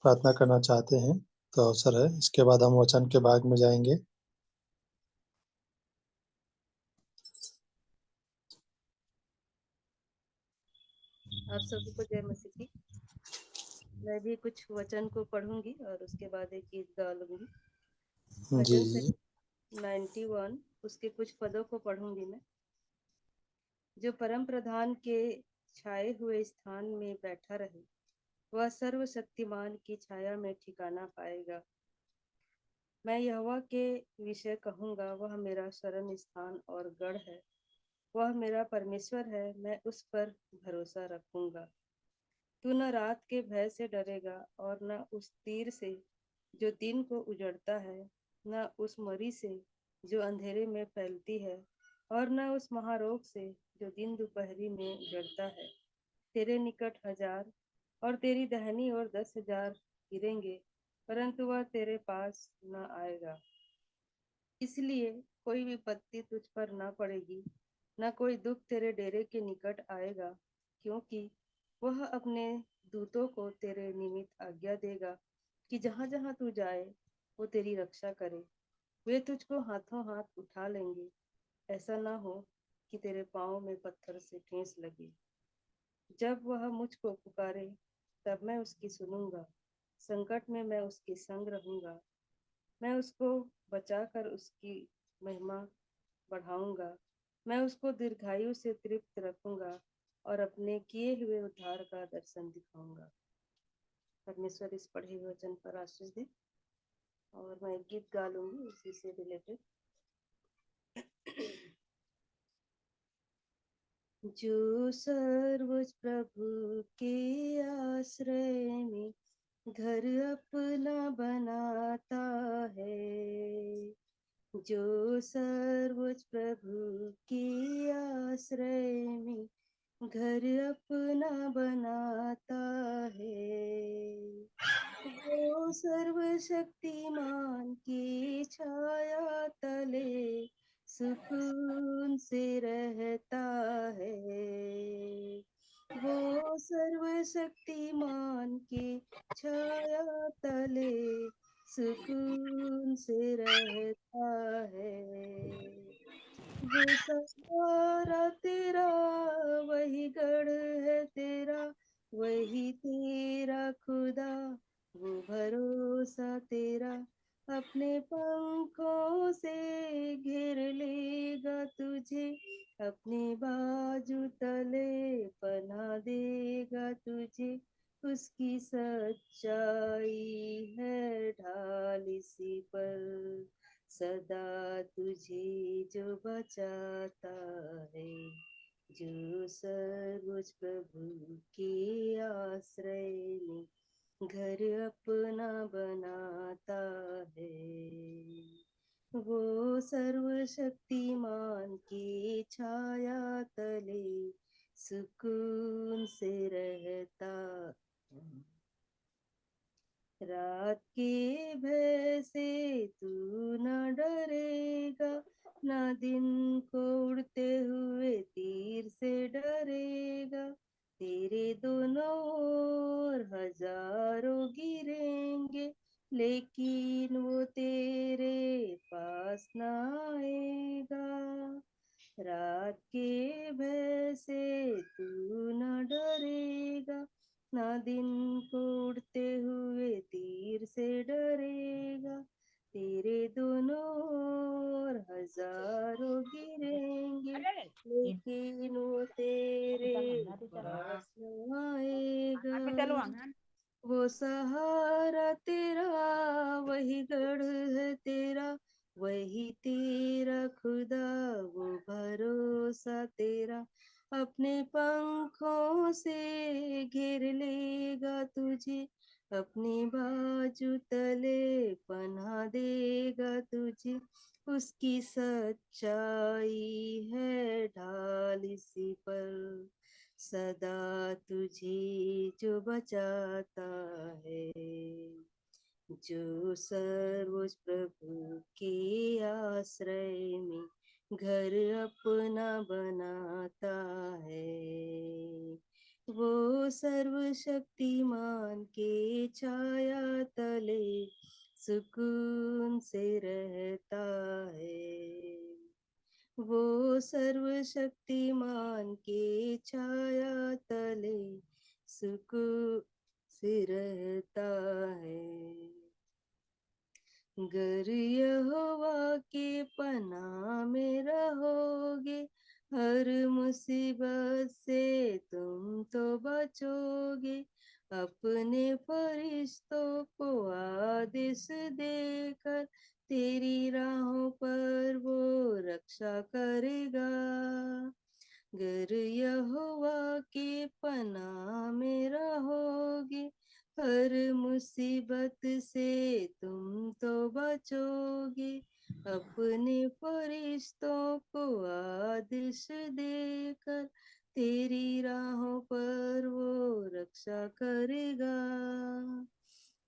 प्रार्थना करना चाहते हैं तो अवसर है। इसके बाद हम वचन के भाग में जाएंगे। आप सभी को जय मसीह की। मैं भी कुछ वचन को पढ़ूंगी और उसके बाद एक गीत गा लूंगी। जी भजन जी। संख्या 91 उसके कुछ पदों को पढ़ूंगी मैं। जो परम प्रधान के छाए हुए स्थान में बैठा रहे, वह सर्वशक्तिमान की छाया में ठिकाना पाएगा। मैं यहोवा के विषय कहूंगा, वह मेरा शरण स्थान और गढ़ है। वह मेरा परमेश्वर है, मैं उस पर भरोसा रखूंगा। तू न रात के भय से डरेगा और न उस तीर से जो दिन को उजड़ता है, न उस मरी से जो अंधेरे में फैलती है, और न उस महारोग से जो दिन दोपहरी में उजड़ता है। तेरे निकट 1000 और तेरी दाहिनी ओर 10,000 गिरेंगे, परंतु वह तेरे पास न आएगा। इसलिए कोई विपत्ति तुझ पर न पड़ेगी, न कोई दुख तेरे डेरे के निकट आएगा, क्योंकि वह अपने दूतों को तेरे निमित्त आज्ञा देगा कि जहाँ जहाँ तू जाए वो तेरी रक्षा करे। वे तुझको हाथों हाथ उठा लेंगे, ऐसा ना हो कि तेरे पाँव में पत्थर से ठेस लगे। जब वह मुझको पुकारे तब मैं उसकी सुनूंगा, संकट में मैं उसके संग रहूंगा। मैं उसको बचाकर उसकी महिमा बढ़ाऊंगा, मैं उसको दीर्घायु से तृप्त रखूंगा और अपने किए हुए उद्धार का दर्शन दिखाऊंगा। परमेश्वर इस पढ़े हुए वचन पर आशीष दे। और मैं एक गीत गा लूंगी उसी से रिलेटेड। जो सर्वोच्च प्रभु के आश्रय में घर अपना बनाता है, जो सर्वोच्च प्रभु के आश्रय में घर अपना बनाता है, वो सर्वशक्तिमान की छाया तले सुकून से रहता है, वो सर्वशक्तिमान की छाया तले सुकून से रहता है, वो सहारा तेरा वही गढ़ है तेरा, वही तेरा खुदा, वो भरोसा तेरा, अपने पंखों से घेर लेगा तुझे, अपने बाजू तले पनाह देगा तुझे, उसकी सच्चाई है ढाल इसी पर, सदा तुझे जो बचाता है, जो सर्वोच्च प्रभु के आश्रय में घर अपना बनाता है, वो सर्वशक्तिमान की छाया तले सुकून से रहता। रात के भय से तू न डरेगा, न दिन को उड़ते हुए तीर से डरेगा, तेरे दोनों ओर हजारों गिरेंगे, लेकिन वो तेरे पास न आएगा। रात के भय से तू न डरेगा, ना दिन को उड़ते हुए तीर से डरेगा, तेरे दोनों ओर हजारों गिरेंगे, लेकिन वो तेरे पास न आएगा। वो सहारा तेरा वही गढ़ है तेरा, वही तेरा खुदा, वो भरोसा तेरा, अपने पंखों से घेर लेगा तुझे, अपनी बाजू तले पनाह देगा तुझे, उसकी सच्चाई है ढाल इसी पर, सदा तुझे जो बचाता है, जो सर्वोच्च प्रभु के आश्रय में घर अपना बनाता है, वो सर्वशक्तिमान के छाया तले सुकून से रहता है, वो सर्वशक्तिमान के छाया तले सुकून से रहता है। गर यहोवा के पनाह में रहोगे, हर मुसीबत से तुम तो बचोगे, अपने फरिश्तों को आदेश देकर तेरी राहों पर वो रक्षा करेगा। गर यहोवा के पनाह में रहोगे, हर मुसीबत से तुम तो बचोगे, अपने फरिश्तों को आदेश देकर तेरी राहों पर वो रक्षा करेगा।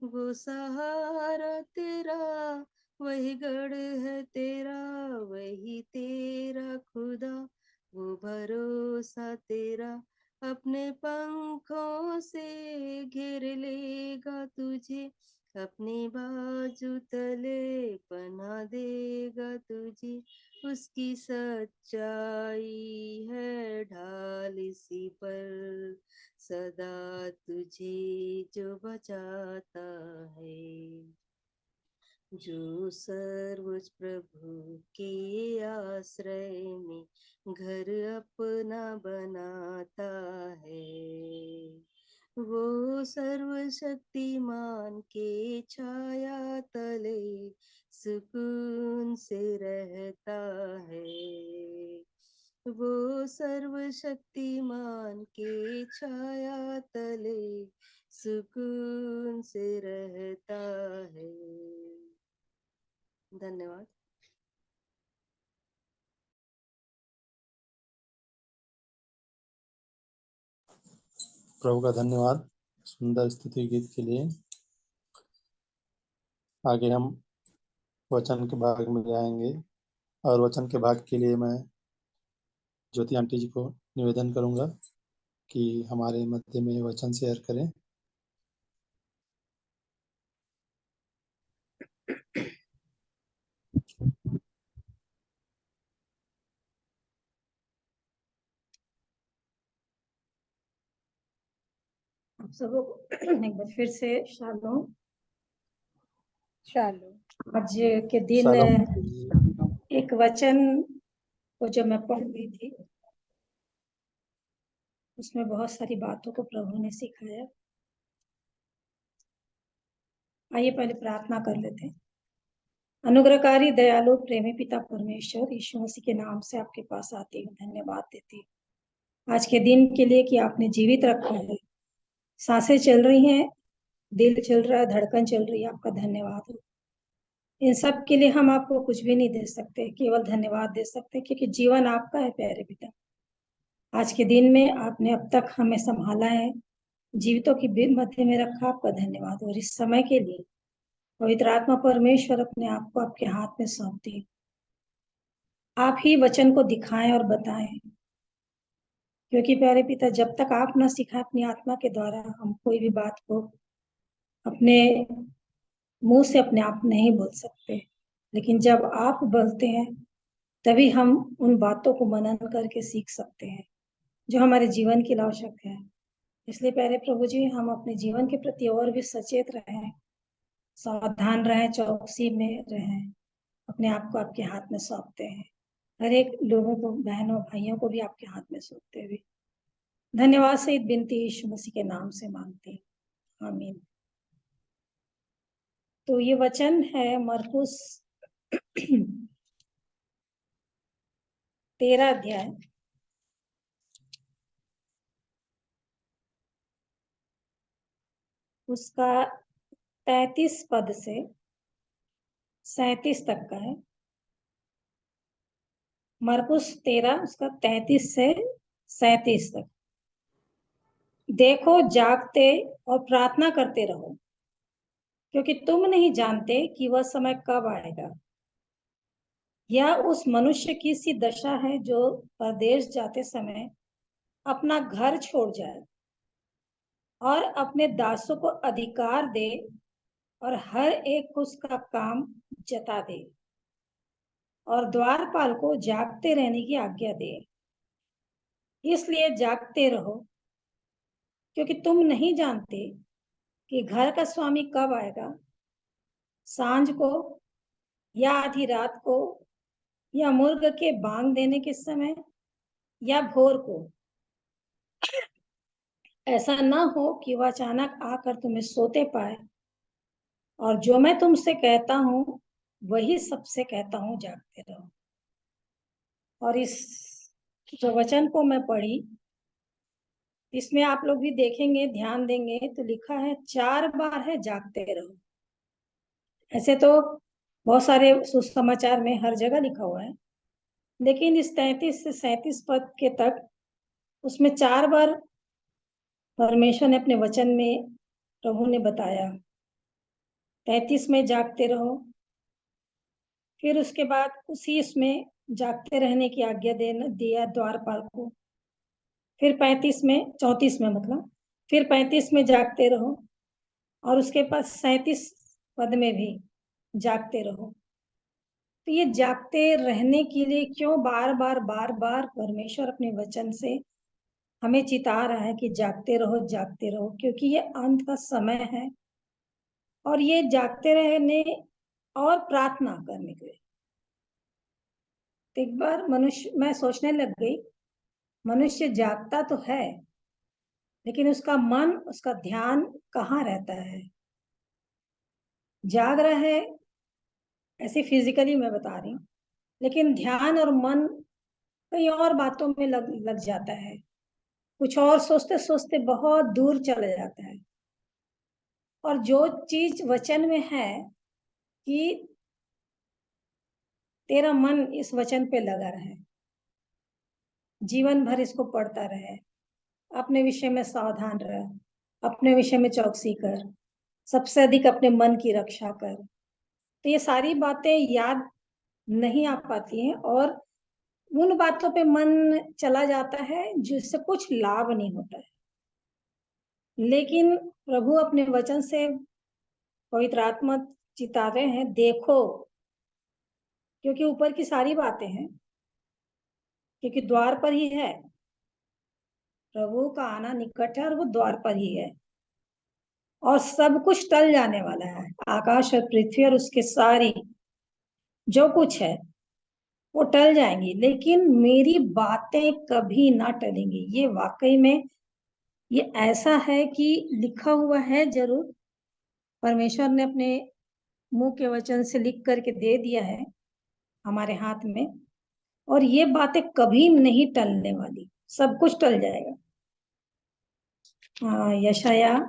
वो सहारा तेरा वही गढ़ है तेरा, वही तेरा खुदा, वो भरोसा तेरा, अपने पंखों से घेर लेगा तुझे, अपनी बाजू तले पनाह देगा तुझे, उसकी सच्चाई है ढाल इसी पर, सदा तुझे जो बचाता है, जो सर्वोच्च प्रभु के आश्रय में घर अपना बनाता है, वो सर्वशक्तिमान के छाया तले सुकून से रहता है, वो सर्वशक्तिमान के छाया तले सुकून से रहता है। धन्यवाद। प्रभु का धन्यवाद सुंदर स्तुति गीत के लिए। आगे हम वचन के भाग में जाएंगे और वचन के भाग के लिए मैं ज्योति आंटी जी को निवेदन करूंगा कि हमारे मध्य में वचन शेयर करें। आप सबको एक बार फिर से शालोम। आज के दिन शालोम। एक वचन को जब मैं पढ़ रही थी उसमें बहुत सारी बातों को प्रभु ने सिखाया। आइए पहले प्रार्थना कर लेते हैं। अनुग्रहकारी दयालु प्रेमी पिता परमेश्वर, यीशु मसीह के नाम से आपके पास आती हूँ, धन्यवाद देती हूँ आज के दिन के लिए कि आपने जीवित रखा है। सांसें चल रही हैं, दिल चल रहा है, धड़कन चल रही है, आपका धन्यवाद हो। इन सब के लिए हम आपको कुछ भी नहीं दे सकते, केवल धन्यवाद दे सकते, क्योंकि जीवन आपका है प्यारे पिता। आज के दिन में आपने अब तक हमें संभाला है, जीवितों की मध्य में रखा, आपका धन्यवाद। और इस समय के लिए पवित्र आत्मा परमेश्वर अपने आप को आपके हाथ में सौंपती, आप ही वचन को दिखाएं और बताएं, क्योंकि प्यारे पिता जब तक आप न सिखाएं अपनी आत्मा के द्वारा हम कोई भी बात को अपने मुंह से अपने आप नहीं बोल सकते। लेकिन जब आप बोलते हैं तभी हम उन बातों को मनन करके सीख सकते हैं जो हमारे जीवन के लिए आवश्यक है। इसलिए प्यारे प्रभु जी हम अपने जीवन के प्रति और भी सचेत रहें, सावधान रहें, चौकसी में रहें। अपने आप को आपके हाथ में सौंपते हैं, हर एक लोगों को, बहनों भाइयों को भी आपके हाथ में सौंपते हुए धन्यवाद सहित विनती यीशु मसीह के नाम से मांगते हैं, आमीन। तो ये वचन है मरकुस 13 अध्याय उसका 33 पद से 37 तक का है। मरकुस 13 उसका 33 से 37 तक। देखो, जागते और प्रार्थना करते रहो, क्योंकि तुम नहीं जानते कि वह समय कब आएगा। यह उस मनुष्य की सी दशा है जो परदेश जाते समय अपना घर छोड़ जाए और अपने दासों को अधिकार दे और हर एक को उसका काम जता दे और द्वारपाल को जागते रहने की आज्ञा दे। इसलिए जागते रहो, क्योंकि तुम नहीं जानते कि घर का स्वामी कब आएगा, सांझ को या आधी रात को या मुर्ग के बांग देने के समय या भोर को। ऐसा न हो कि वह अचानक आकर तुम्हें सोते पाए। और जो मैं तुमसे कहता हूँ वही सबसे कहता हूँ, जागते रहो। और इस जो वचन को मैं पढ़ी इसमें आप लोग भी देखेंगे, ध्यान देंगे तो लिखा है 4 बार है जागते रहो। ऐसे तो बहुत सारे सुसमाचार में हर जगह लिखा हुआ है, लेकिन इस 33 से 37 पद के तक उसमें 4 बार परमेश्वर ने अपने वचन में प्रभु ने बताया। 33 में जागते रहो, फिर उसके बाद उसी इसमें जागते रहने की आज्ञा दिया द्वारपाल को। फिर 35 में, 34 में मतलब, फिर 35 में जागते रहो और उसके पास 37 पद में भी जागते रहो। तो ये जागते रहने के लिए क्यों बार बार परमेश्वर अपने वचन से हमें चिता रहा है कि जागते रहो, जागते रहो, क्योंकि ये अंत का समय है और ये जागते रहने और प्रार्थना करने के लिए। तो एक बार मैं सोचने लग गई, मनुष्य जागता तो है, लेकिन उसका मन, उसका ध्यान कहाँ रहता है? जाग रहा है ऐसे फिजिकली मैं बता रही हूँ, लेकिन ध्यान और मन कई और बातों में लग जाता है, कुछ और सोचते सोचते बहुत दूर चला जाता है। और जो चीज वचन में है कि तेरा मन इस वचन पे लगा रहे, जीवन भर इसको पढ़ता रहे, अपने विषय में सावधान रहे, अपने विषय में चौकसी कर, सबसे अधिक अपने मन की रक्षा कर, तो ये सारी बातें याद नहीं आ पाती हैं और उन बातों पे मन चला जाता है जिससे कुछ लाभ नहीं होता है। लेकिन प्रभु अपने वचन से, पवित्र आत्मा चिता रहे हैं, देखो, क्योंकि ऊपर की सारी बातें हैं, क्योंकि द्वार पर ही है, प्रभु का आना निकट है और वो द्वार पर ही है, और सब कुछ टल जाने वाला है, आकाश और पृथ्वी और उसके सारी जो कुछ है वो टल जाएंगी, लेकिन मेरी बातें कभी ना टलेंगी। ये वाकई में ये ऐसा है कि लिखा हुआ है जरूर, परमेश्वर ने अपने मुंह के वचन से लिख करके दे दिया है हमारे हाथ में, और ये बातें कभी नहीं टलने वाली, सब कुछ टल जाएगा। यशाया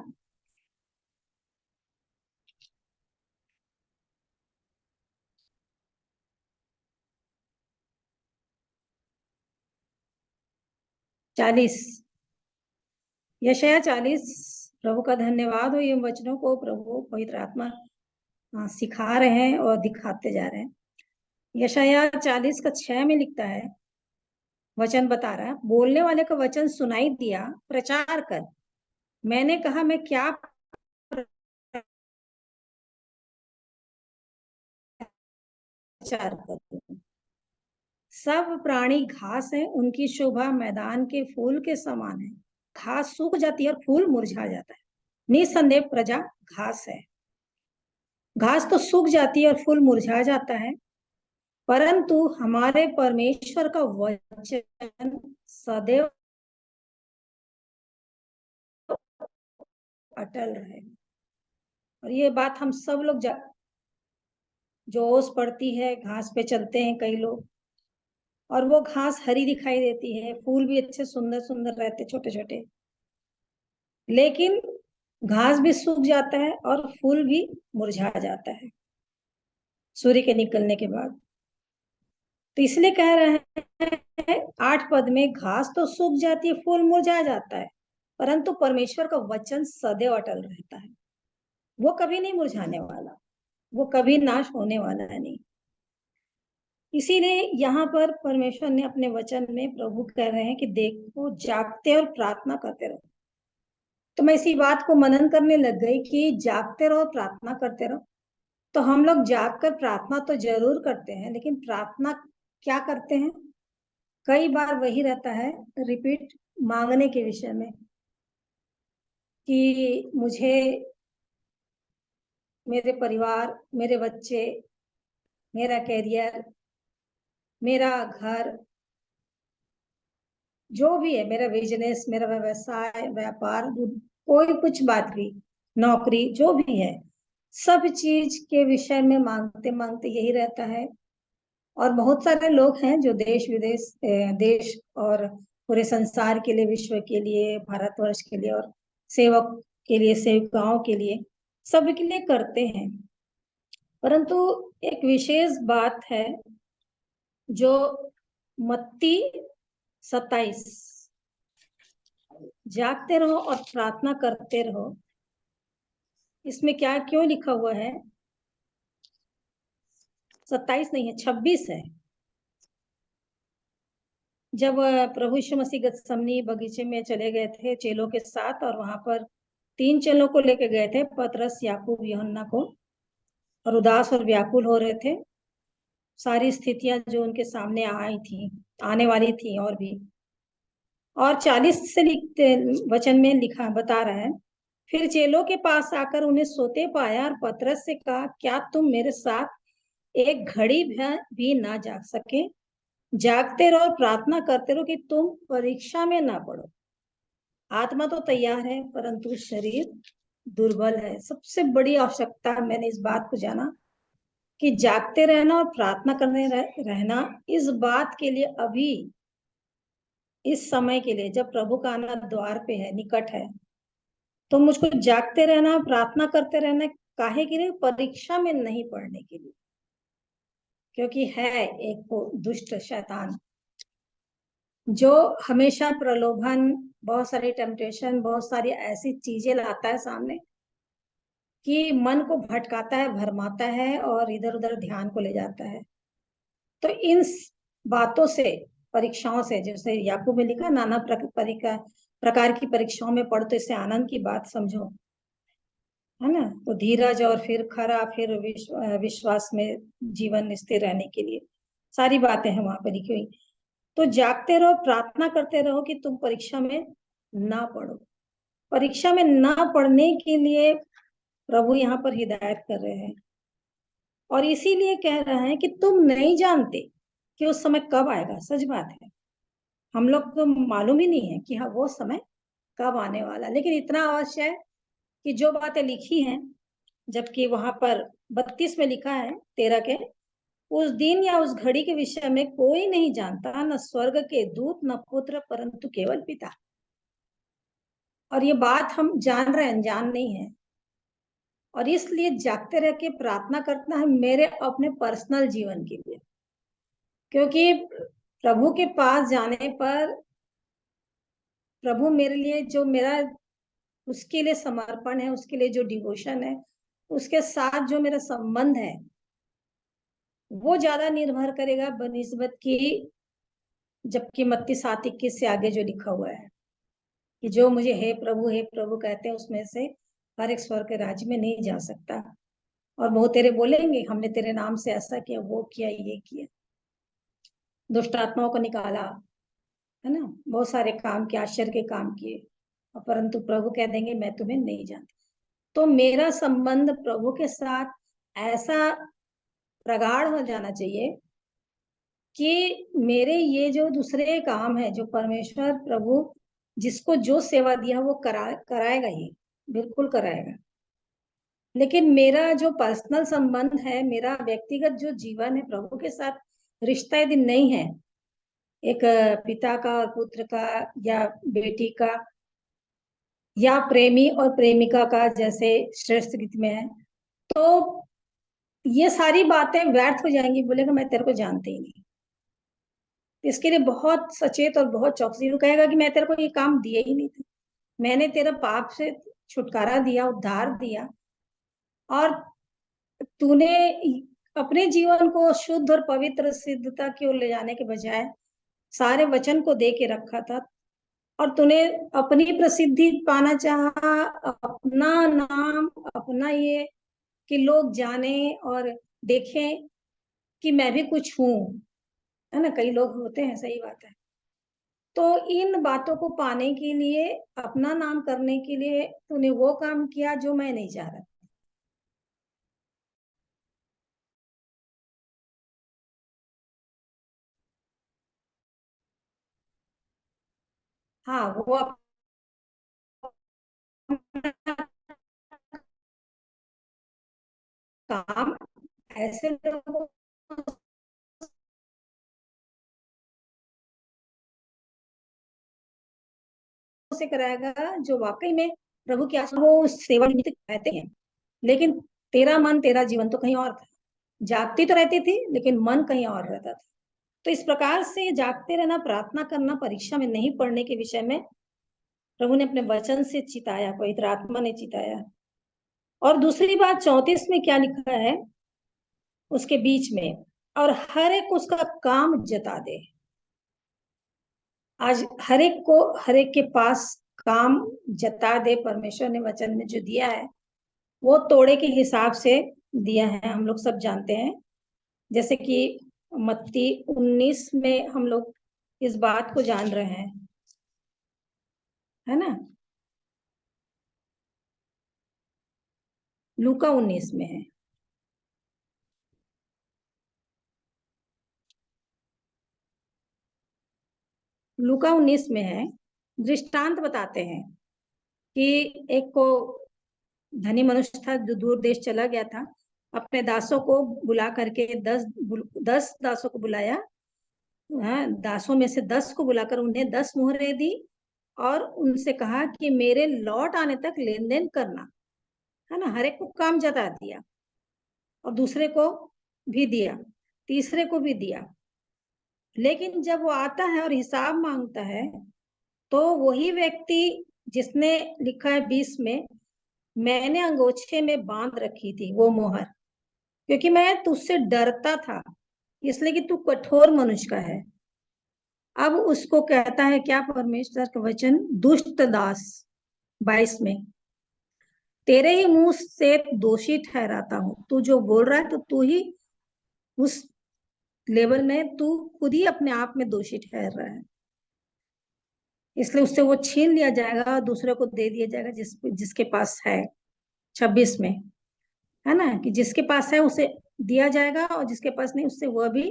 40, यशाया 40। प्रभु का धन्यवाद हो, ये वचनों को प्रभु पवित्र आत्मा सिखा रहे हैं और दिखाते जा रहे हैं। यशाया 40 का 6 में लिखता है, वचन बता रहा है, बोलने वाले का वचन सुनाई दिया, प्रचार कर। मैंने कहा, मैं क्या प्रचार करूं? सब प्राणी घास है, उनकी शोभा मैदान के फूल के समान है। घास सूख जाती है और फूल मुरझा जाता है, निसंदेह प्रजा घास है। घास तो सूख जाती है और फूल मुरझा जाता है, परंतु हमारे परमेश्वर का वचन सदैव अटल रहे। और ये बात हम सब लोग जो ओस पड़ती है, घास पे चलते हैं कई लोग, और वो घास हरी दिखाई देती है, फूल भी अच्छे सुंदर सुंदर रहते छोटे छोटे, लेकिन घास भी सूख जाता है और फूल भी मुरझा जाता है सूर्य के निकलने के बाद। तो इसलिए कह रहे हैं 8 पद में, घास तो सूख जाती है, फूल मुरझा जाता है, परंतु परमेश्वर का वचन सदैव अटल रहता है। वो कभी नहीं मुरझाने वाला, वो कभी नाश होने वाला है नहीं। इसीलिए यहाँ पर परमेश्वर ने अपने वचन में, प्रभु कह रहे हैं कि देखो, जागते और प्रार्थना करते रहो। तो मैं इसी बात को मनन करने लग गई कि जागते रहो, प्रार्थना करते रहो। तो हम लोग जागकर प्रार्थना तो जरूर करते हैं, लेकिन प्रार्थना क्या करते हैं? कई बार वही रहता है रिपीट, मांगने के विषय में, कि मुझे, मेरे परिवार, मेरे बच्चे, मेरा कैरियर, मेरा घर, जो भी है, मेरा बिजनेस, मेरा व्यवसाय, व्यापार, कोई कुछ बात भी, नौकरी, जो भी है, सब चीज के विषय में मांगते मांगते यही रहता है। और बहुत सारे लोग हैं जो देश विदेश, देश और पूरे संसार के लिए, विश्व के लिए, भारतवर्ष के लिए, और सेवक के लिए, सेविकाओं के लिए, सब के लिए करते हैं। परंतु एक विशेष बात है जो मत्ती 27, जागते रहो और प्रार्थना करते रहो, इसमें क्या क्यों लिखा हुआ है? 27 नहीं है, 26 है। जब प्रभु यीशु मसीह गतसमनी बगीचे में चले गए थे चेलों के साथ, और वहां पर 3 चेलों को लेके गए थे, पतरस, याकूब, यूहन्ना को, और उदास और व्याकुल हो रहे थे। सारी स्थितियां जो उनके सामने आई थी, आने वाली थी और भी। और 40 से लिखते वचन में लिखा बता रहा है, फिर चेलों के पास आकर उन्हें सोते पाया और पतरस से कहा, क्या तुम मेरे साथ एक घड़ी भी ना जाग सके। जागते रहो और प्रार्थना करते रहो कि तुम परीक्षा में ना पड़ो। आत्मा तो तैयार है परंतु शरीर दुर्बल है। सबसे बड़ी आवश्यकता मैंने इस बात को जाना कि जागते रहना और प्रार्थना करने रहना, इस बात के लिए अभी इस समय के लिए जब प्रभु का आना द्वार पे है, निकट है, तो मुझको जागते रहना, प्रार्थना करते रहना। काहे के लिए? परीक्षा में नहीं पड़ने के लिए। क्योंकि है एक वो दुष्ट शैतान जो हमेशा प्रलोभन, बहुत सारी टेम्पटेशन, बहुत सारी ऐसी चीजें लाता है सामने कि मन को भटकाता है, भरमाता है और इधर उधर ध्यान को ले जाता है। तो इन बातों से, परीक्षाओं से, जैसे याकूब में लिखा, नाना प्रकार की परीक्षाओं में पढ़ो तो इससे आनंद की बात समझो, है ना। तो धीरज और फिर खरा, फिर विश्वास में जीवन स्थिर रहने के लिए सारी बातें हैं वहां पर लिखी हुई। तो जागते रहो, प्रार्थना करते रहो कि तुम परीक्षा में ना पढ़ो। परीक्षा में ना पढ़ने के लिए प्रभु यहाँ पर हिदायत कर रहे हैं और इसीलिए कह रहे हैं कि तुम नहीं जानते कि उस समय कब आएगा। सच बात है, हम लोग को मालूम ही नहीं है कि हाँ वो समय कब आने वाला। लेकिन इतना अवश्य है कि जो बातें लिखी हैं, जबकि वहां पर 32 में लिखा है 13 के, उस दिन या उस घड़ी के विषय में कोई नहीं जानता, न स्वर्ग के दूत, न पुत्र, परंतु केवल पिता। और ये बात हम जान रहे हैं, अनजान नहीं है। और इसलिए जागते रह के प्रार्थना करना है मेरे अपने पर्सनल जीवन के लिए। क्योंकि प्रभु के पास जाने पर प्रभु मेरे लिए जो मेरा उसके लिए समर्पण है, उसके लिए जो डिवोशन है, उसके साथ जो मेरा संबंध है, वो ज्यादा निर्भर करेगा बनिस्बत की, जबकि मत्ती 7:21 से आगे जो लिखा हुआ है कि जो मुझे हे प्रभु कहते हैं, उसमें से हर एक स्वर्ग के राज्य में नहीं जा सकता। और वो तेरे बोलेंगे हमने तेरे नाम से ऐसा किया, वो किया, ये किया, दुष्ट आत्माओं को निकाला, है ना, बहुत सारे काम किए, आश्चर्य के काम किए, और परंतु प्रभु कह देंगे मैं तुम्हें नहीं जानता। तो मेरा संबंध प्रभु के साथ ऐसा प्रगाढ़ हो जाना चाहिए कि मेरे ये जो दूसरे काम है, जो परमेश्वर प्रभु जिसको जो सेवा दिया वो कराएगा ही, बिल्कुल कराएगा। लेकिन मेरा जो पर्सनल संबंध है, मेरा व्यक्तिगत जो जीवन है प्रभु के साथ, रिश्ता यदि नहीं है, एक पिता का और पुत्र का, या बेटी का, या प्रेमी और प्रेमिका का, जैसे श्रेष्ठ गीत में है, तो ये सारी बातें व्यर्थ हो जाएंगी। बोलेगा मैं तेरे को जानते ही नहीं। इसके लिए बहुत सचेत और बहुत चौकसी। वो कहेगा कि मैं तेरे को ये काम दिया ही नहीं था, मैंने तेरा पाप से छुटकारा दिया, उद्धार दिया, और तूने अपने जीवन को शुद्ध और पवित्र सिद्धता की ओर ले जाने के बजाय सारे वचन को दे के रखा था, और तूने अपनी प्रसिद्धि पाना चाहा, अपना नाम, अपना ये कि लोग जाने और देखें कि मैं भी कुछ हूं, है ना। कई लोग होते हैं, सही बात है। तो इन बातों को पाने के लिए, अपना नाम करने के लिए तूने वो काम किया जो मैं नहीं चाह रहा। हाँ, वो अपना काम ऐसे लोगों से कराएगा जो वाकई में प्रभु की आत्मा वो सेवा निमित्त रहते हैं। लेकिन तेरा मन, तेरा जीवन तो कहीं और था। जागती तो रहती थी लेकिन मन कहीं और रहता था। तो इस प्रकार से जागते रहना, प्रार्थना करना, परीक्षा में नहीं पढ़ने के विषय में प्रभु ने अपने वचन से चिताया, पवित्र आत्मा ने चिताया। और दूसरी बात 34 में क्या लिखा है उसके बीच में, और हर एक उसका काम जता दे। आज हर एक को, हर एक के पास काम जता दे। परमेश्वर ने वचन में जो दिया है वो तोड़े के हिसाब से दिया है, हम लोग सब जानते हैं। जैसे कि मत्ती 19 में हम लोग इस बात को जान रहे हैं, है ना। लूका 19 में है, लूका 19 में है, दृष्टांत बताते हैं कि एक को धनी मनुष्य था जो दूर देश चला गया था, अपने दासों को बुला करके 10 दासों को बुलाया, हाँ, दासों में से 10 को बुलाकर उन्हें 10 मुहरें दी और उनसे कहा कि मेरे लौट आने तक लेन देन करना, है ना। हर एक को काम जता दिया और दूसरे को भी दिया, तीसरे को भी दिया। लेकिन जब वो आता है और हिसाब मांगता है तो वही व्यक्ति जिसने लिखा है 20 में, मैंने अंगोछे में बांध रखी थी वो मोहर, क्योंकि मैं तुझसे डरता था, इसलिए कि तू कठोर मनुष्य का है। अब उसको कहता है क्या परमेश्वर का वचन, दुष्ट दास 22 में, तेरे ही मुंह से दोषी ठहराता हूं। तू जो बोल रहा है तो तू ही उस लेवल में तू खुद ही अपने आप में दोषी ठहर रहा है, इसलिए उससे वो छीन लिया जाएगा और दूसरे को दे दिया जाएगा जिसके पास है। 26 में है ना, कि जिसके पास है उसे दिया जाएगा और जिसके पास नहीं उससे वह भी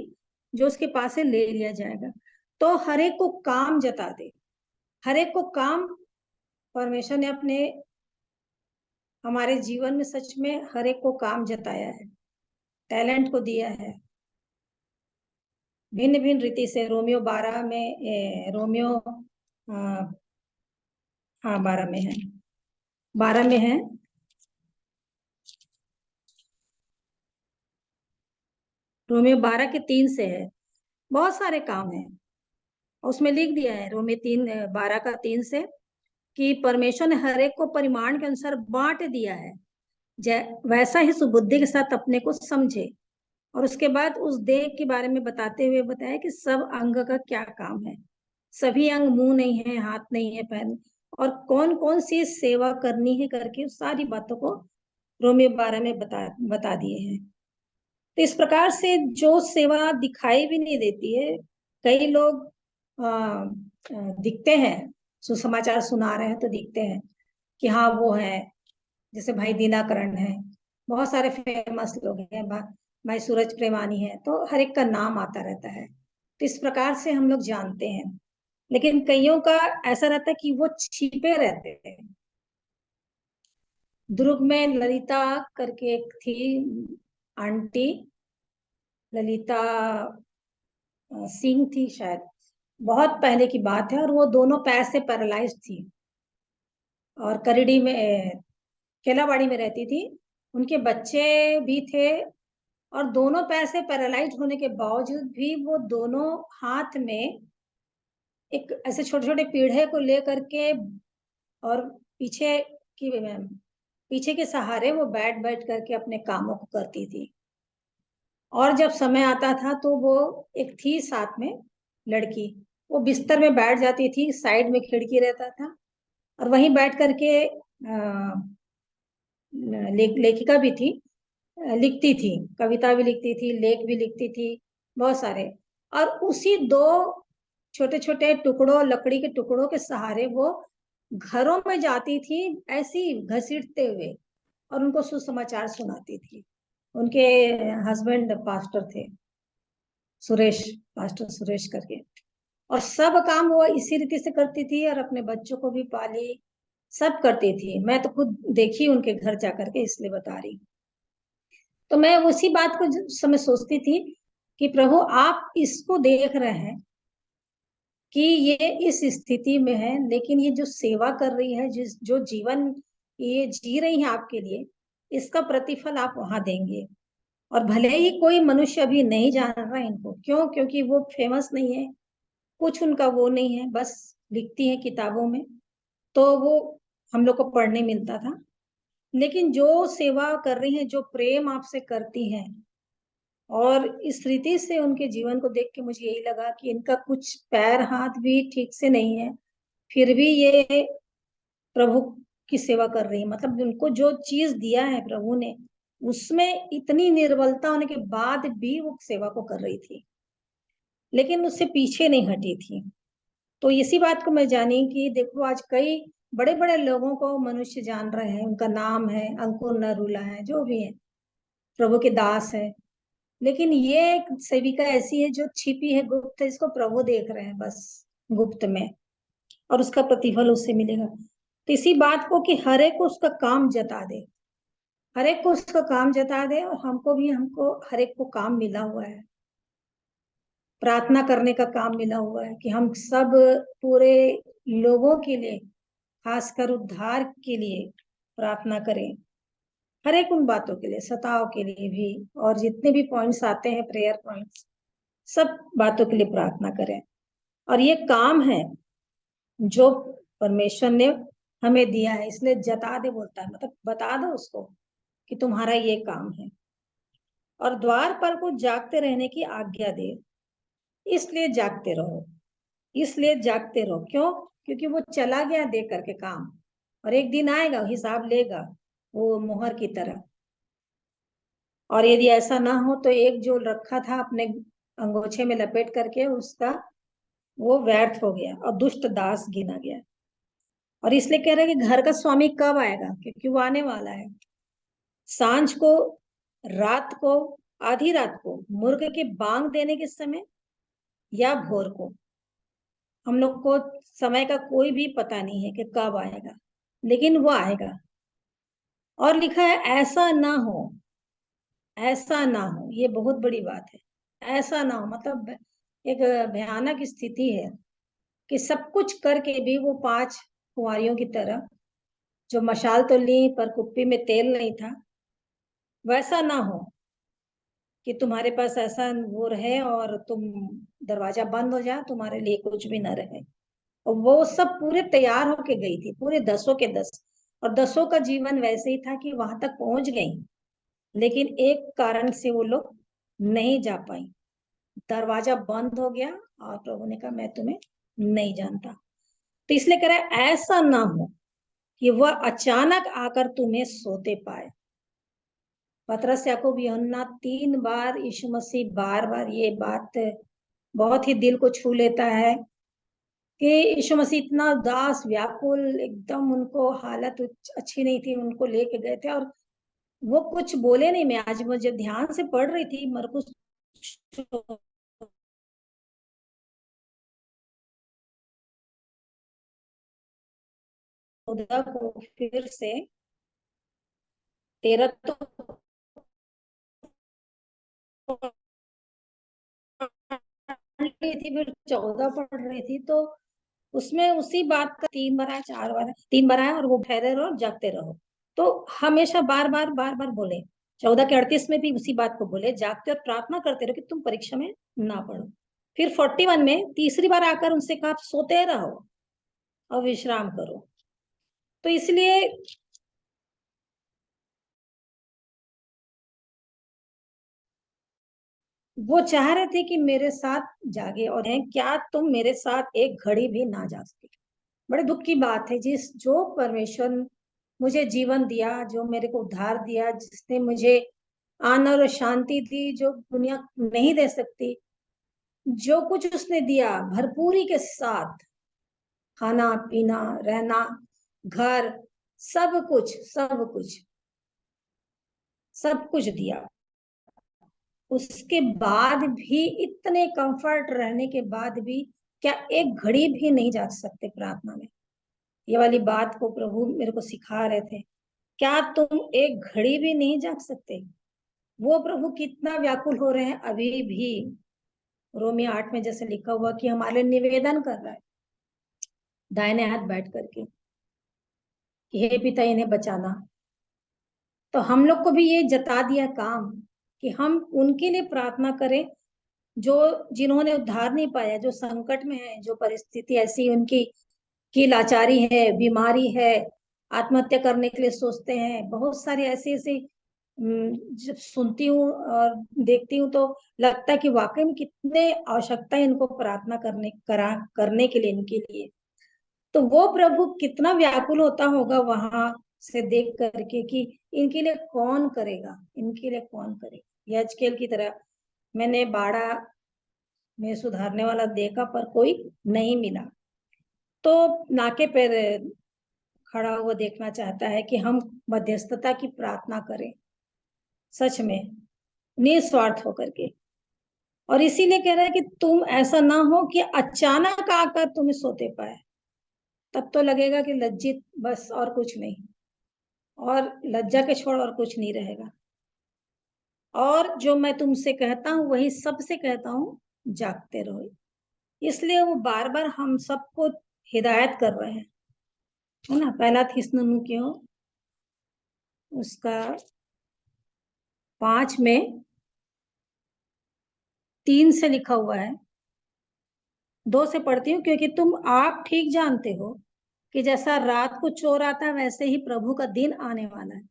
जो उसके पास है ले लिया जाएगा। तो हर एक को काम जता दे, हर एक को काम परमेश्वर ने अपने हमारे जीवन में सच में हर एक को काम जताया है, टैलेंट को दिया है भिन्न भिन्न रीति से। रोमियो 12 में रोमियो हाँ 12 में है, 12 में है, रोमियो 12 के 3 से है। बहुत सारे काम है उसमें लिख दिया है रोमियो 12 का 3 से, कि परमेश्वर ने हर एक को परिमाण के अनुसार बांट दिया है, वैसा ही सुबुद्धि के साथ अपने को समझे। और उसके बाद उस देह के बारे में बताते हुए बताया कि सब अंग का क्या काम है। सभी अंग मुंह नहीं है, हाथ नहीं है, पैर, और कौन कौन सी सेवा करनी है करके सारी बातों को रोमियो 12 में बता दिए हैं। तो इस प्रकार से जो सेवा दिखाई भी नहीं देती है, कई लोग दिखते हैं, सुसमाचार सुना रहे हैं तो दिखते हैं कि हाँ वो है, जैसे भाई दीनाकरण है, बहुत सारे फेमस लोग हैं, भाई सूरज प्रेमानी है, तो हर एक का नाम आता रहता है। तो इस प्रकार से हम लोग जानते हैं, लेकिन कईयों का ऐसा रहता है कि वो छिपे रहते हैं। दुर्ग में ललिता करके एक थी आंटी, ललिता सिंह थी शायद, बहुत पहले की बात है, और वो दोनों पैर से पैरालाइज थी और करीडी में केलावाड़ी में रहती थी। उनके बच्चे भी थे और दोनों पैर से पैरालाइज होने के बावजूद भी वो दोनों हाथ में एक ऐसे छोटे छोटे पीढ़े को लेकर के और की पीछे के सहारे वो बैठ बैठ करके अपने कामों को करती थी। और जब समय आता था तो वो एक थी साथ में लड़की, वो बिस्तर में बैठ जाती थी, साइड में खिड़की रहता था और वहीं बैठ करके लेखिका भी थी, लिखती थी, कविता भी लिखती थी, लेख भी लिखती थी, बहुत सारे। और उसी दो छोटे छोटे टुकड़ों, लकड़ी के टुकड़ों के सहारे वो घरों में जाती थी ऐसी घसीटते हुए और उनको सुसमाचार सुनाती थी। उनके हस्बैंड पास्टर थे, सुरेश, पास्टर सुरेश करके, और सब काम वो इसी रीति से करती थी और अपने बच्चों को भी पाली, सब करती थी। मैं तो खुद देखी उनके घर जाकर के, इसलिए बता रही। तो मैं उसी बात को समय सोचती थी कि प्रभु आप इसको देख रहे हैं कि ये इस स्थिति में है, लेकिन ये जो सेवा कर रही है, जो जीवन ये जी रही है आपके लिए, इसका प्रतिफल आप वहां देंगे। और भले ही कोई मनुष्य अभी नहीं जान रहा इनको, क्यों? क्योंकि वो फेमस नहीं है, कुछ उनका वो नहीं है, बस लिखती है किताबों में, तो वो हम लोग को पढ़ने मिलता था। लेकिन जो सेवा कर रही है, जो प्रेम आपसे करती हैं, और इस रीति से उनके जीवन को देख के मुझे यही लगा कि इनका कुछ पैर हाथ भी ठीक से नहीं है, फिर भी ये प्रभु की सेवा कर रही है। मतलब उनको जो चीज दिया है प्रभु ने, उसमें इतनी निर्बलता होने के बाद भी वो सेवा को कर रही थी, लेकिन उससे पीछे नहीं हटी थी। तो इसी बात को मैं जानी कि देखो आज कई बड़े बड़े लोगों को मनुष्य जान रहे हैं, उनका नाम है अंकुर नरूला है, जो भी है, प्रभु के दास है, लेकिन ये एक सेविका ऐसी है जो छिपी है, गुप्त है, इसको प्रभु देख रहे हैं बस। गुप्त में, और उसका प्रतिफल उससे मिलेगा। तो इसी बात को कि हर एक को उसका काम जता दे, हर एक को उसका काम जता दे, और हमको हर एक को काम मिला हुआ है, प्रार्थना करने का काम मिला हुआ है कि हम सब पूरे लोगों के लिए, खासकर उद्धार के लिए प्रार्थना करें। हर एक उन बातों के लिए, सताव के लिए भी, और जितने भी पॉइंट्स आते हैं, प्रेयर पॉइंट्स, सब बातों के लिए प्रार्थना करें। और ये काम है जो परमेश्वर ने हमें दिया है, इसलिए जता दे बोलता है, मतलब बता दो उसको कि तुम्हारा ये काम है। और द्वार पर को जागते रहने की आज्ञा दे, इसलिए जागते रहो, इसलिए जागते रहो। क्यों? क्योंकि वो चला गया दे करके काम, और एक दिन आएगा, हिसाब लेगा वो मोहर की तरह। और यदि ऐसा ना हो तो एक जो रखा था अपने अंगोछे में लपेट करके, उसका वो व्यर्थ हो गया और दुष्ट दास गिना गया। और इसलिए कह रहे हैं कि घर का स्वामी कब आएगा, क्योंकि वो आने वाला है। सांझ को, रात को, आधी रात को, मुर्ग के बांग देने के समय, या भोर को। हम लोग को समय का कोई भी पता नहीं है कि कब आएगा, लेकिन वो आएगा। और लिखा है ऐसा ना हो, ऐसा ना हो, ये बहुत बड़ी बात है। ऐसा ना हो मतलब एक भयानक स्थिति है कि सब कुछ करके भी वो 5 कुंवारियों की तरह, जो मशाल तो ली पर कुप्पी में तेल नहीं था, वैसा ना हो कि तुम्हारे पास ऐसा वो रहे और तुम दरवाजा बंद हो जाए, तुम्हारे लिए कुछ भी ना रहे। और वो सब पूरे तैयार होके गई थी, पूरे 10 के 10, और 10 का जीवन वैसे ही था कि वहां तक पहुंच गई, लेकिन एक कारण से वो लोग नहीं जा पाई। दरवाजा बंद हो गया और प्रभु ने कहा मैं तुम्हें नहीं जानता। तो इसलिए कह रहा है ऐसा ना हो कि वह अचानक आकर तुम्हें सोते पाए। पतरस, याकूब, यूहन्ना 3 बार यीशु मसीह बार बार ये बात बहुत ही दिल को छू लेता है कि यीशु मसीह इतना उदास, व्याकुल, एकदम उनको हालत अच्छी नहीं थी, उनको लेके गए थे और वो कुछ बोले नहीं। मैं आज मुझे ध्यान से पढ़ रही थी मरकुस 14 को फिर से 13 तो पढ़ रही थी, फिर 14 पढ़ रही थी, तो उसमें उसी बात का 3 बार आया, 4 बार, 3 बार आया, और वो ठहरे रहो, जागते रहो। तो हमेशा बार बार बोले। 14 के 38 में भी उसी बात को बोले, जागते और प्रार्थना करते रहो कि तुम परीक्षा में ना पढ़ो। फिर 41 में तीसरी बार आकर उनसे कहा सोते रहो और विश्राम करो। तो इसलिए वो चाह रहे थे कि मेरे साथ जागे, और हैं क्या तुम मेरे साथ एक घड़ी भी ना जा सके। बड़े दुख की बात है, जो परमेश्वर मुझे जीवन दिया, जो मेरे को उद्धार दिया, जिसने मुझे आनंद और शांति दी जो दुनिया नहीं दे सकती, जो कुछ उसने दिया भरपूरी के साथ, खाना पीना रहना, घर, सब कुछ, सब कुछ दिया, उसके बाद भी, इतने कंफर्ट रहने के बाद भी, क्या एक घड़ी भी नहीं जा सकते प्रार्थना में? ये वाली बात को प्रभु मेरे को सिखा रहे थे। क्या तुम एक घड़ी भी नहीं जाग सकते? वो प्रभु कितना व्याकुल हो रहे हैं अभी भी। रोमियो 8 में जैसे लिखा हुआ कि हमारे निवेदन कर रहा है दाहिने हाथ बैठ करके कि हे पिता इन्हें बचाना। तो हम लोग को भी ये जता दिया काम कि हम उनके लिए प्रार्थना करें जो, जिन्होंने उद्धार नहीं पाया, जो संकट में है, जो परिस्थिति ऐसी उनकी की लाचारी है, बीमारी है, आत्महत्या करने के लिए सोचते हैं। बहुत सारी ऐसी ऐसी जब सुनती हूँ और देखती हूँ तो लगता है कि वाकई में कितने आवश्यकता है इनको प्रार्थना करने के लिए, इनके लिए। तो वो प्रभु कितना व्याकुल होता होगा वहां से देख करके कि इनके लिए कौन करेगा, इनके लिए कौन करेगा। यजकेल की तरह मैंने बाड़ा में सुधारने वाला देखा पर कोई नहीं मिला, तो नाके पर खड़ा हुआ देखना चाहता है कि हम मध्यस्थता की प्रार्थना करें सच में, निस्वार्थ होकर के। और इसीलिए कह रहा है कि तुम ऐसा ना हो कि अचानक आकर तुम्हें सोते पाए, तब तो लगेगा कि लज्जित बस और कुछ नहीं, और लज्जा के छोड़ और कुछ नहीं रहेगा। और जो मैं तुमसे कहता हूँ वही सबसे कहता हूँ, जागते रहो। इसलिए वो बार बार हम सबको हिदायत कर रहे हैं, है ना। पहला थिस्सलुनीकियों उसका 5 में 3 से लिखा हुआ है। 2 से पढ़ती हूँ, क्योंकि तुम आप ठीक जानते हो कि जैसा रात को चोर आता है वैसे ही प्रभु का दिन आने वाला है,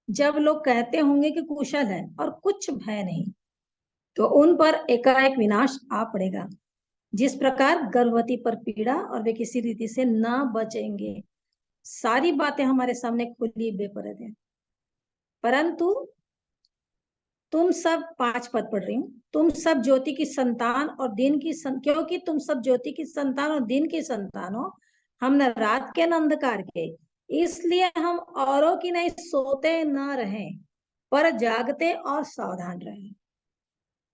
जब लोग कहते होंगे कि कुशल है और कुछ भय नहीं, तो उन पर एकाएक विनाश आ पड़ेगा। जिस प्रकार गर्भवती पर पीड़ा और वे किसी रीति से न बचेंगे। सारी बातें हमारे सामने खुली बेपरद है। परंतु तुम सब 5 पद पढ़ रही हूँ, तुम सब ज्योति की संतान और दिन की क्योंकि तुम सब ज्योति की संतान और दिन की संतान हो, हम न रात के न अंधकार के, इसलिए हम औरों की नहीं सोते न रहें, पर जागते और सावधान रहें।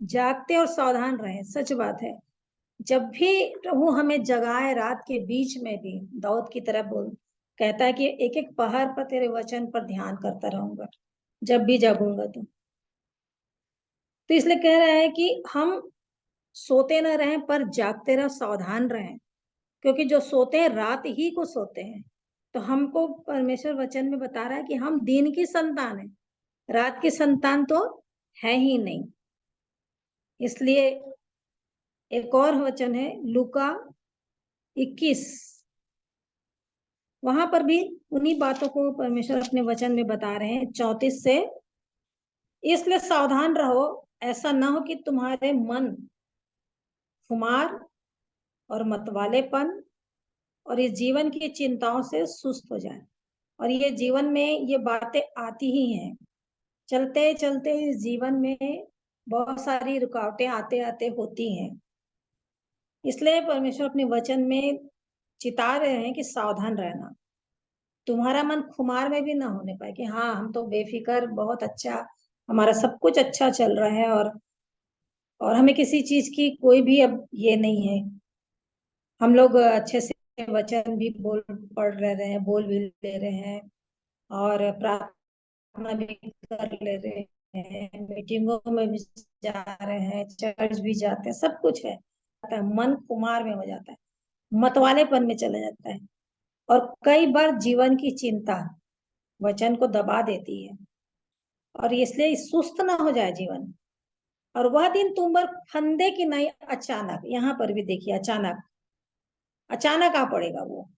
जागते और सावधान रहें, सच बात है। जब भी प्रभु हमें जगाए रात के बीच में भी, दाऊद की तरह बोल कहता है कि एक एक पहर पर तेरे वचन पर ध्यान करता रहूंगा जब भी जागूंगा। तो इसलिए कह रहा है कि हम सोते न रहें पर जागते रहो, सावधान रहें, क्योंकि जो सोते हैं रात ही को सोते हैं। तो हमको परमेश्वर वचन में बता रहा है कि हम दिन की संतान है, रात की संतान तो है ही नहीं। इसलिए एक और वचन है लूका 21, वहां पर भी उन्हीं बातों को परमेश्वर अपने वचन में बता रहे हैं 34 से। इसलिए सावधान रहो, ऐसा ना हो कि तुम्हारे मन खुमार और मतवालेपन और इस जीवन की चिंताओं से सुस्त हो जाए। और ये जीवन में ये बातें आती ही हैं, चलते चलते इस जीवन में बहुत सारी रुकावटें आते आते होती हैं। इसलिए परमेश्वर अपने वचन में चिता रहे हैं कि सावधान रहना, तुम्हारा मन खुमार में भी ना होने पाए कि हाँ हम तो बेफिक्र, बहुत अच्छा, हमारा सब कुछ अच्छा चल रहा है और हमें किसी चीज की कोई भी अब ये नहीं है। हम लोग अच्छे से वचन भी पढ़ रहे हैं, बोल भी ले रहे हैं, और प्रार्थना भी कर ले रहे हैं, मीटिंगों में भी जा रहे हैं, चर्च भी जाते हैं, सब कुछ है। मन कुमार में हो जाता है, मतवालेपन में चला जाता है, और कई बार जीवन की चिंता वचन को दबा देती है, और इसलिए सुस्त ना हो जाए जीवन। और वह दिन तुम पर फंदे की नहीं, अचानक, यहाँ पर भी देखिए अचानक, अचानक आ पड़ेगा। वो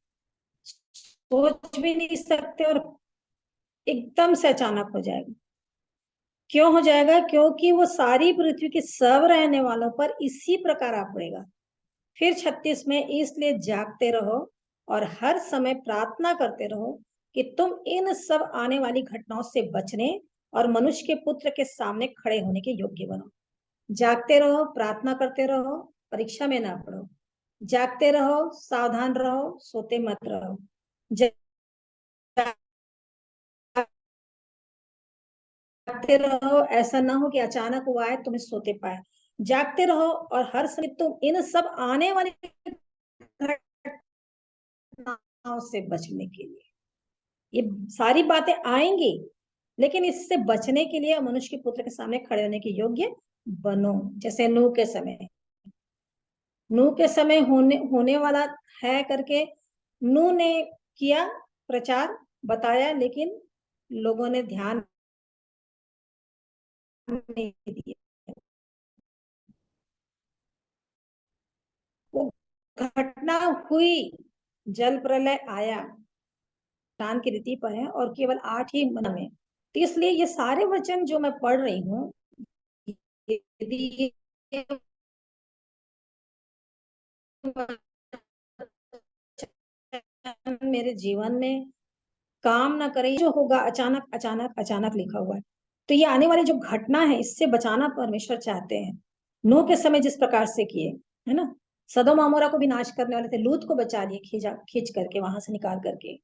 सोच भी नहीं सकते और एकदम से अचानक हो जाएगा। क्यों हो जाएगा? क्योंकि वो सारी पृथ्वी के सब रहने वालों पर इसी प्रकार आ पड़ेगा। फिर 36 में, इसलिए जागते रहो और हर समय प्रार्थना करते रहो कि तुम इन सब आने वाली घटनाओं से बचने और मनुष्य के पुत्र के सामने खड़े होने के योग्य बनो। जागते रहो, प्रार्थना करते रहो, परीक्षा में ना पड़ो। जागते रहो, सावधान रहो, सोते मत रहो। जागते रहो, ऐसा ना हो कि अचानक वो आए तुम्हें सोते पाए। जागते रहो और हर समय तुम इन सब आने वाली घटनाओं से बचने के लिए, ये सारी बातें आएंगी, लेकिन इससे बचने के लिए मनुष्य के पुत्र के सामने खड़े होने के योग्य बनो। जैसे नूह के समय, नूह के समय होने वाला है करके नूह ने किया प्रचार, बताया, लेकिन लोगों ने ध्यान नहीं दिया। वो घटना हुई, जल प्रलय आया, दान की रीति पर है, और केवल 8 ही मन में। तो इसलिए ये सारे वचन जो मैं पढ़ रही हूँ, यदि मेरे जीवन में काम ना करे, जो होगा अचानक अचानक अचानक लिखा हुआ है। तो ये आने वाली जो घटना है, इससे बचाना परमेश्वर चाहते हैं। नूह के समय जिस प्रकार से किए, है ना, सदोम अमोरा को भी नाश करने वाले थे, लूत को बचा लिए खींच करके, वहां से निकाल करके।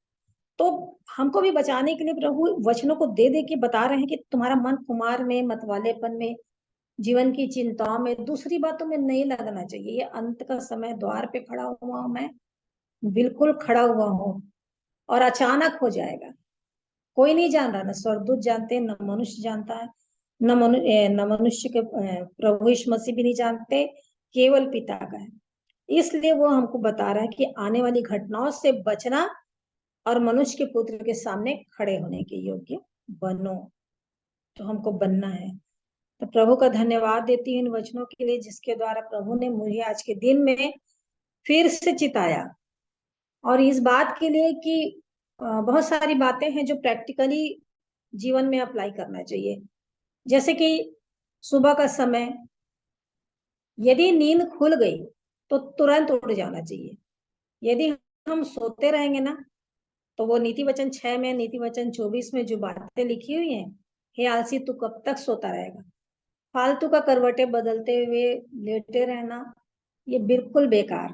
तो हमको भी बचाने के लिए प्रभु वचनों को दे दे के बता रहे हैं कि तुम्हारा मन कुमार में, मतवालेपन में, जीवन की चिंताओं में, दूसरी बातों में नहीं लगना चाहिए। ये अंत का समय, द्वार पे खड़ा हुआ हूं मैं, बिल्कुल खड़ा हुआ हूँ और अचानक हो जाएगा। कोई नहीं जान रहा, न स्वर्गदूत जानते हैं, न मनुष्य जानता है, न मनुष्य के प्रभु यीशु मसीह भी नहीं जानते, केवल पिता का है। इसलिए वो हमको बता रहा है कि आने वाली घटनाओं से बचना और मनुष्य के पुत्र के सामने खड़े होने के योग्य बनो। तो हमको बनना है। तो प्रभु का धन्यवाद देती हूँ इन वचनों के लिए, जिसके द्वारा प्रभु ने मुझे आज के दिन में फिर से चिताया, और इस बात के लिए कि बहुत सारी बातें हैं जो प्रैक्टिकली जीवन में अप्लाई करना चाहिए। जैसे कि सुबह का समय, यदि नींद खुल गई तो तुरंत उठ जाना चाहिए। यदि हम सोते रहेंगे ना, तो वो नीति वचन 6 में, नीति वचन 24 में जो बातें लिखी हुई हैं, हे आलसी तू कब तक सोता रहेगा, फालतू का करवटे बदलते हुए लेटे रहना, ये बिल्कुल बेकार।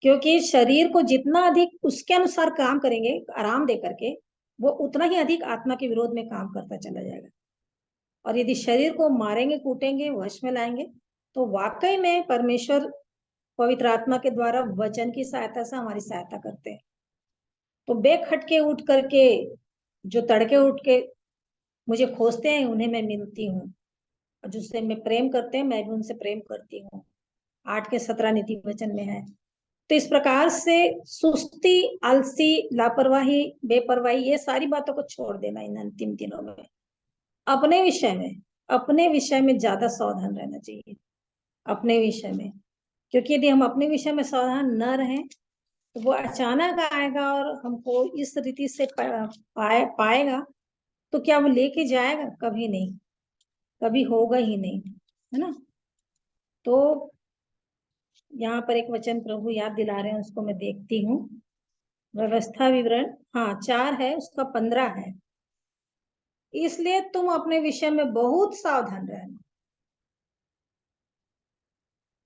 क्योंकि शरीर को जितना अधिक उसके अनुसार काम करेंगे आराम दे करके, वो उतना ही अधिक आत्मा के विरोध में काम करता चला जाएगा। और यदि शरीर को मारेंगे, कूटेंगे, वश में लाएंगे, तो वाकई में परमेश्वर पवित्र आत्मा के द्वारा वचन की सहायता से हमारी सहायता करते हैं। तो बेखटके उठ करके, जो तड़के उठ के मुझे खोजते हैं, उन्हें मैं मिलती हूँ, और जिससे मैं प्रेम करते हैं, मैं भी उनसे प्रेम करती हूँ। 8 के 17 नीति वचन में है। तो इस प्रकार से सुस्ती, आलसी, लापरवाही, बेपरवाही, ये सारी बातों को छोड़ देना इन अंतिम दिनों में। अपने विषय में ज्यादा सावधान रहना चाहिए, अपने विषय में। क्योंकि यदि हम अपने विषय में सावधान न रहें, तो वो अचानक आएगा और हमको इस रीति से पाएगा, तो क्या वो लेके जाएगा? कभी नहीं, कभी होगा ही नहीं, है ना। तो यहाँ पर एक वचन प्रभु याद दिला रहे हैं, उसको मैं देखती हूँ। व्यवस्था विवरण, हाँ 4 है, उसका 15 है। इसलिए तुम अपने विषय में बहुत सावधान रहना।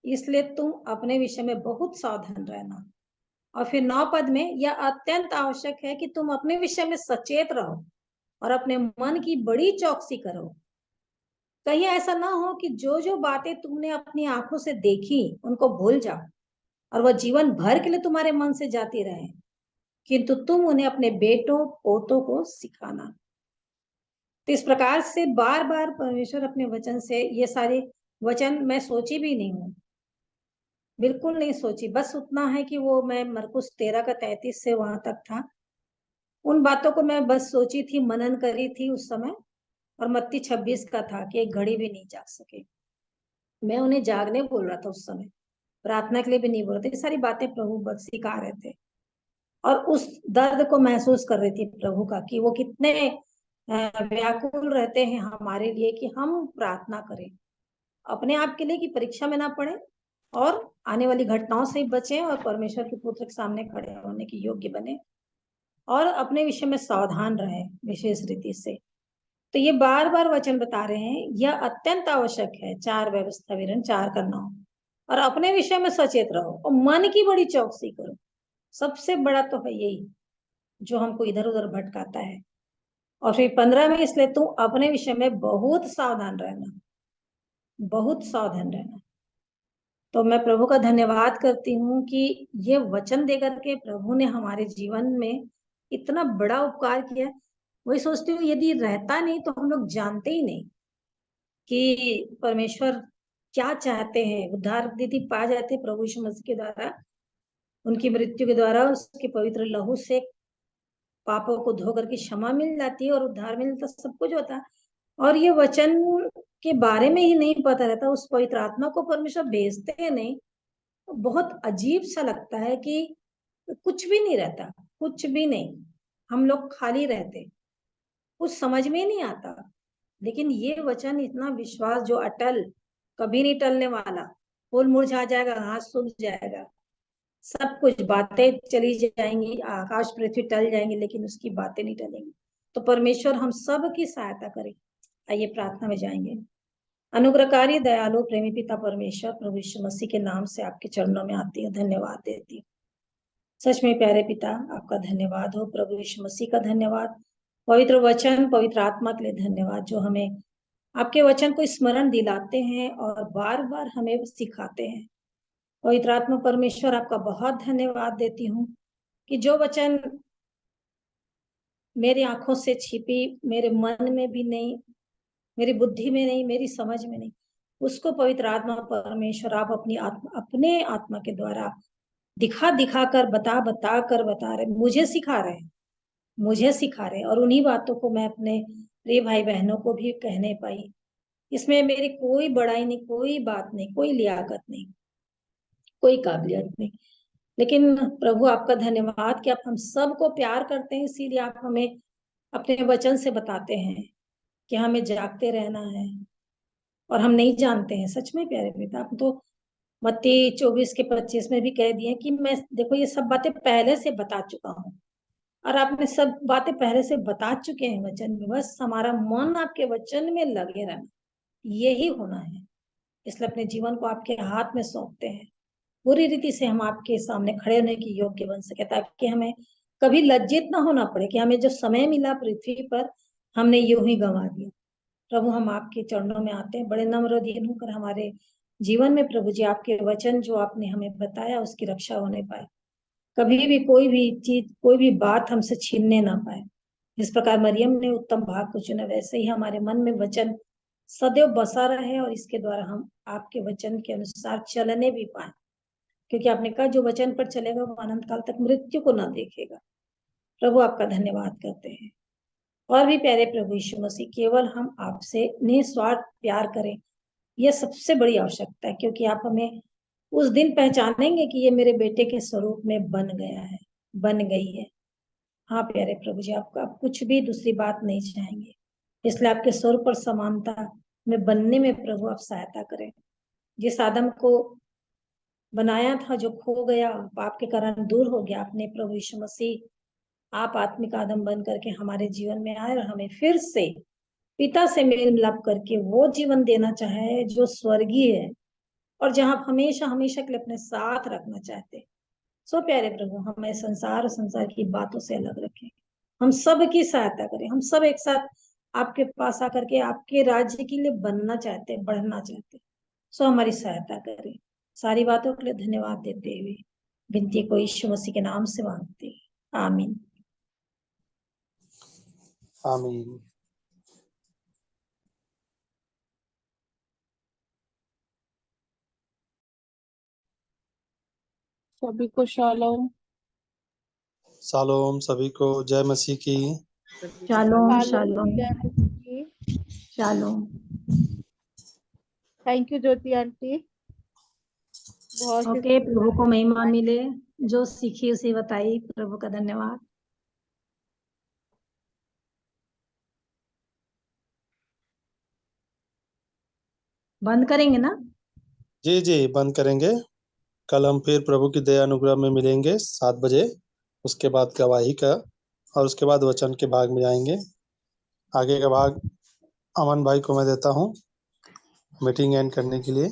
इसलिए तुम अपने विषय में बहुत सावधान रहना। और फिर 9 पद में, यह अत्यंत आवश्यक है कि तुम अपने विषय में सचेत रहो और अपने मन की बड़ी चौकसी करो। कहीं ऐसा ना हो कि जो जो बातें तुमने अपनी आंखों से देखी उनको भूल जाओ और वह जीवन भर के लिए तुम्हारे मन से जाती रहे, किंतु तुम उन्हें अपने बेटों पोतों को सिखाना। तो इस प्रकार से बार बार परमेश्वर अपने वचन से, ये सारे वचन मैं सोची भी नहीं हूँ, बिल्कुल नहीं सोची। बस उतना है कि वो मैं मरकुस 13 का 33 से वहां तक था, उन बातों को मैं बस सोची थी, मनन करी थी उस समय। और मत्ती 26 का था कि एक घड़ी भी नहीं जाग सके, मैं उन्हें जागने बोल रहा था उस समय, प्रार्थना के लिए भी नहीं बोल रहे थे। सारी बातें प्रभु बस सिखा रहे थे, और उस दर्द को महसूस कर रही थी प्रभु का, कि वो कितने व्याकुल रहते हैं हमारे लिए, कि हम प्रार्थना करें अपने आप के लिए, कि परीक्षा में ना पड़े और आने वाली घटनाओं से बचें और परमेश्वर के पुत्र के सामने खड़े होने के योग्य बने, और अपने विषय में सावधान रहे विशेष रीति से। तो ये बार बार वचन बता रहे हैं, यह अत्यंत आवश्यक है। 4 व्यवस्था विवरण 4 करना हो, और अपने विषय में सचेत रहो और मन की बड़ी चौकसी करो। सबसे बड़ा तो है यही जो हमको इधर उधर भटकाता है। और फिर 15 में, इसलिए तुम अपने विषय में बहुत सावधान रहना, बहुत सावधान रहना। तो मैं प्रभु का धन्यवाद करती हूँ कि ये वचन देकर के प्रभु ने हमारे जीवन में इतना बड़ा उपकार किया। वही सोचती हूँ, यदि रहता नहीं तो हम लोग जानते ही नहीं कि परमेश्वर क्या चाहते हैं। उद्धार यदि पा जाते प्रभु यीशु मसीह के द्वारा, उनकी मृत्यु के द्वारा, उसके पवित्र लहू से पापों को धो करके क्षमा मिल जाती है और उद्धार मिलता, सब कुछ होता। और ये वचन के बारे में ही नहीं पता रहता, उस पवित्र आत्मा को परमेश्वर भेजते हैं नहीं, तो बहुत अजीब सा लगता है कि कुछ भी नहीं रहता, कुछ भी नहीं, हम लोग खाली रहते, कुछ समझ में नहीं आता। लेकिन ये वचन इतना विश्वास जो अटल, कभी नहीं टलने वाला। फूल मुरझा जाएगा, घास सूख जाएगा, सब कुछ बातें चली जाएंगी, आकाश पृथ्वी टल जाएंगे, लेकिन उसकी बातें नहीं टलेंगी। तो परमेश्वर हम सब की सहायता करे। आइए प्रार्थना में जाएंगे। अनुग्रहकारी दयालु प्रेमी पिता परमेश्वर, प्रभु यीशु मसीह के नाम से आपके चरणों में आती हूँ, धन्यवाद देती हूँ। सच में प्यारे पिता, आपका धन्यवाद हो। प्रभु यीशु मसीह का धन्यवाद, पवित्र वचन, पवित्र आत्मा के लिए धन्यवाद, जो हमें आपके वचन को स्मरण दिलाते हैं और बार बार हमें सिखाते हैं। पवित्र आत्मा परमेश्वर, आपका बहुत धन्यवाद देती हूँ कि जो वचन मेरी आंखों से छिपी, मेरे मन में भी नहीं, मेरी बुद्धि में नहीं, मेरी समझ में नहीं, उसको पवित्र आत्मा परमेश्वर आप अपने आत्मा के द्वारा दिखा दिखा कर बता कर बता रहे, मुझे सिखा रहे हैं, मुझे सिखा रहे हैं। और उन्हीं बातों को मैं अपने प्रिय भाई बहनों को भी कहने पाई। इसमें मेरी कोई बड़ाई नहीं, कोई बात नहीं, कोई लियाकत नहीं, कोई काबिलियत नहीं, लेकिन प्रभु आपका धन्यवाद कि आप हम सबको प्यार करते हैं, इसीलिए आप हमें अपने वचन से बताते हैं कि हमें जागते रहना है। और हम नहीं जानते हैं, सच में प्यारे पिता, आप तो मत्ती 24:25 में भी कह दिए कि मैं देखो ये सब बातें पहले से बता चुका हूँ। और आपने सब बातें पहले से बता चुके हैं वचन में, बस हमारा मन आपके वचन में लगे रहना, यही होना है। इसलिए अपने जीवन को आपके हाथ में सौंपते हैं, पूरी रीति से हम आपके सामने खड़े होने की योग्य बन सके, ताकि हमें कभी लज्जित ना होना पड़े कि हमें जो समय मिला पृथ्वी पर हमने यूं ही गंवा दिया। प्रभु हम आपके चरणों में आते हैं, बड़े नम्र दीन होकर हमारे जीवन में प्रभु जी आपके वचन जो आपने हमें बताया उसकी रक्षा होने पाए, कभी भी कोई भी चीज, कोई भी बात हमसे छीनने ना पाए। जिस प्रकार मरियम ने उत्तम भाग को चुना, वैसे ही हमारे मन में वचन सदैव बसा रहे और इसके द्वारा हम आपके वचन के अनुसार चलने भी पाए, क्योंकि आपने कहा जो वचन पर चलेगा वो अनंत काल तक मृत्यु को ना देखेगा। प्रभु आपका धन्यवाद करते हैं। और भी प्यारे प्रभु यीशु मसीह, केवल हम आपसे निस्वार्थ प्यार करें, यह सबसे बड़ी आवश्यकता है, क्योंकि आप हमें उस दिन पहचानेंगे कि ये मेरे बेटे के स्वरूप में बन गया है, बन गई है। हाँ प्यारे प्रभु जी, आपका आप कुछ भी दूसरी बात नहीं चाहेंगे, इसलिए आपके स्वरूप पर समानता में बनने में प्रभु आप सहायता करें। जिस आदम को बनाया था जो खो गया, पाप के कारण दूर हो गया, आपने प्रभु यीशु मसीह आप आत्मिक आदम बन करके हमारे जीवन में आए और हमें फिर से पिता से मेल मिलाप करके वो जीवन देना चाहे जो स्वर्गीय है और जहां आप हमेशा हमेशा के लिए अपने साथ रखना चाहते। सो प्यारे प्रभु, हमें संसार और संसार की बातों से अलग रखें, हम सब की सहायता करें, हम सब एक साथ आपके पास आकर के आपके राज्य के लिए बनना चाहते, बढ़ना चाहते। सो हमारी सहायता करें। सारी बातों के लिए धन्यवाद देते हुए विनती को यीशु मसीह के नाम से मांगते हैं, आमीन। आमीन। सभी को शालोम। शालोम, सभी को जय मसीह की। शालोम शालोम, शालोम जय मसीह की। Shalom. Thank you Jyoti aunty, बहुत सी ओके, प्रभु को महिमा मिले, जो सीखी उसे बताई, प्रभु का धन्यवाद। बंद करेंगे ना? जी जी, बंद करेंगे। कल हम फिर प्रभु की दया अनुग्रह में मिलेंगे 7 बजे। उसके बाद गवाही का और उसके बाद वचन के भाग में जाएंगे। आगे का भाग अमन भाई को मैं देता हूँ मीटिंग एंड करने के लिए।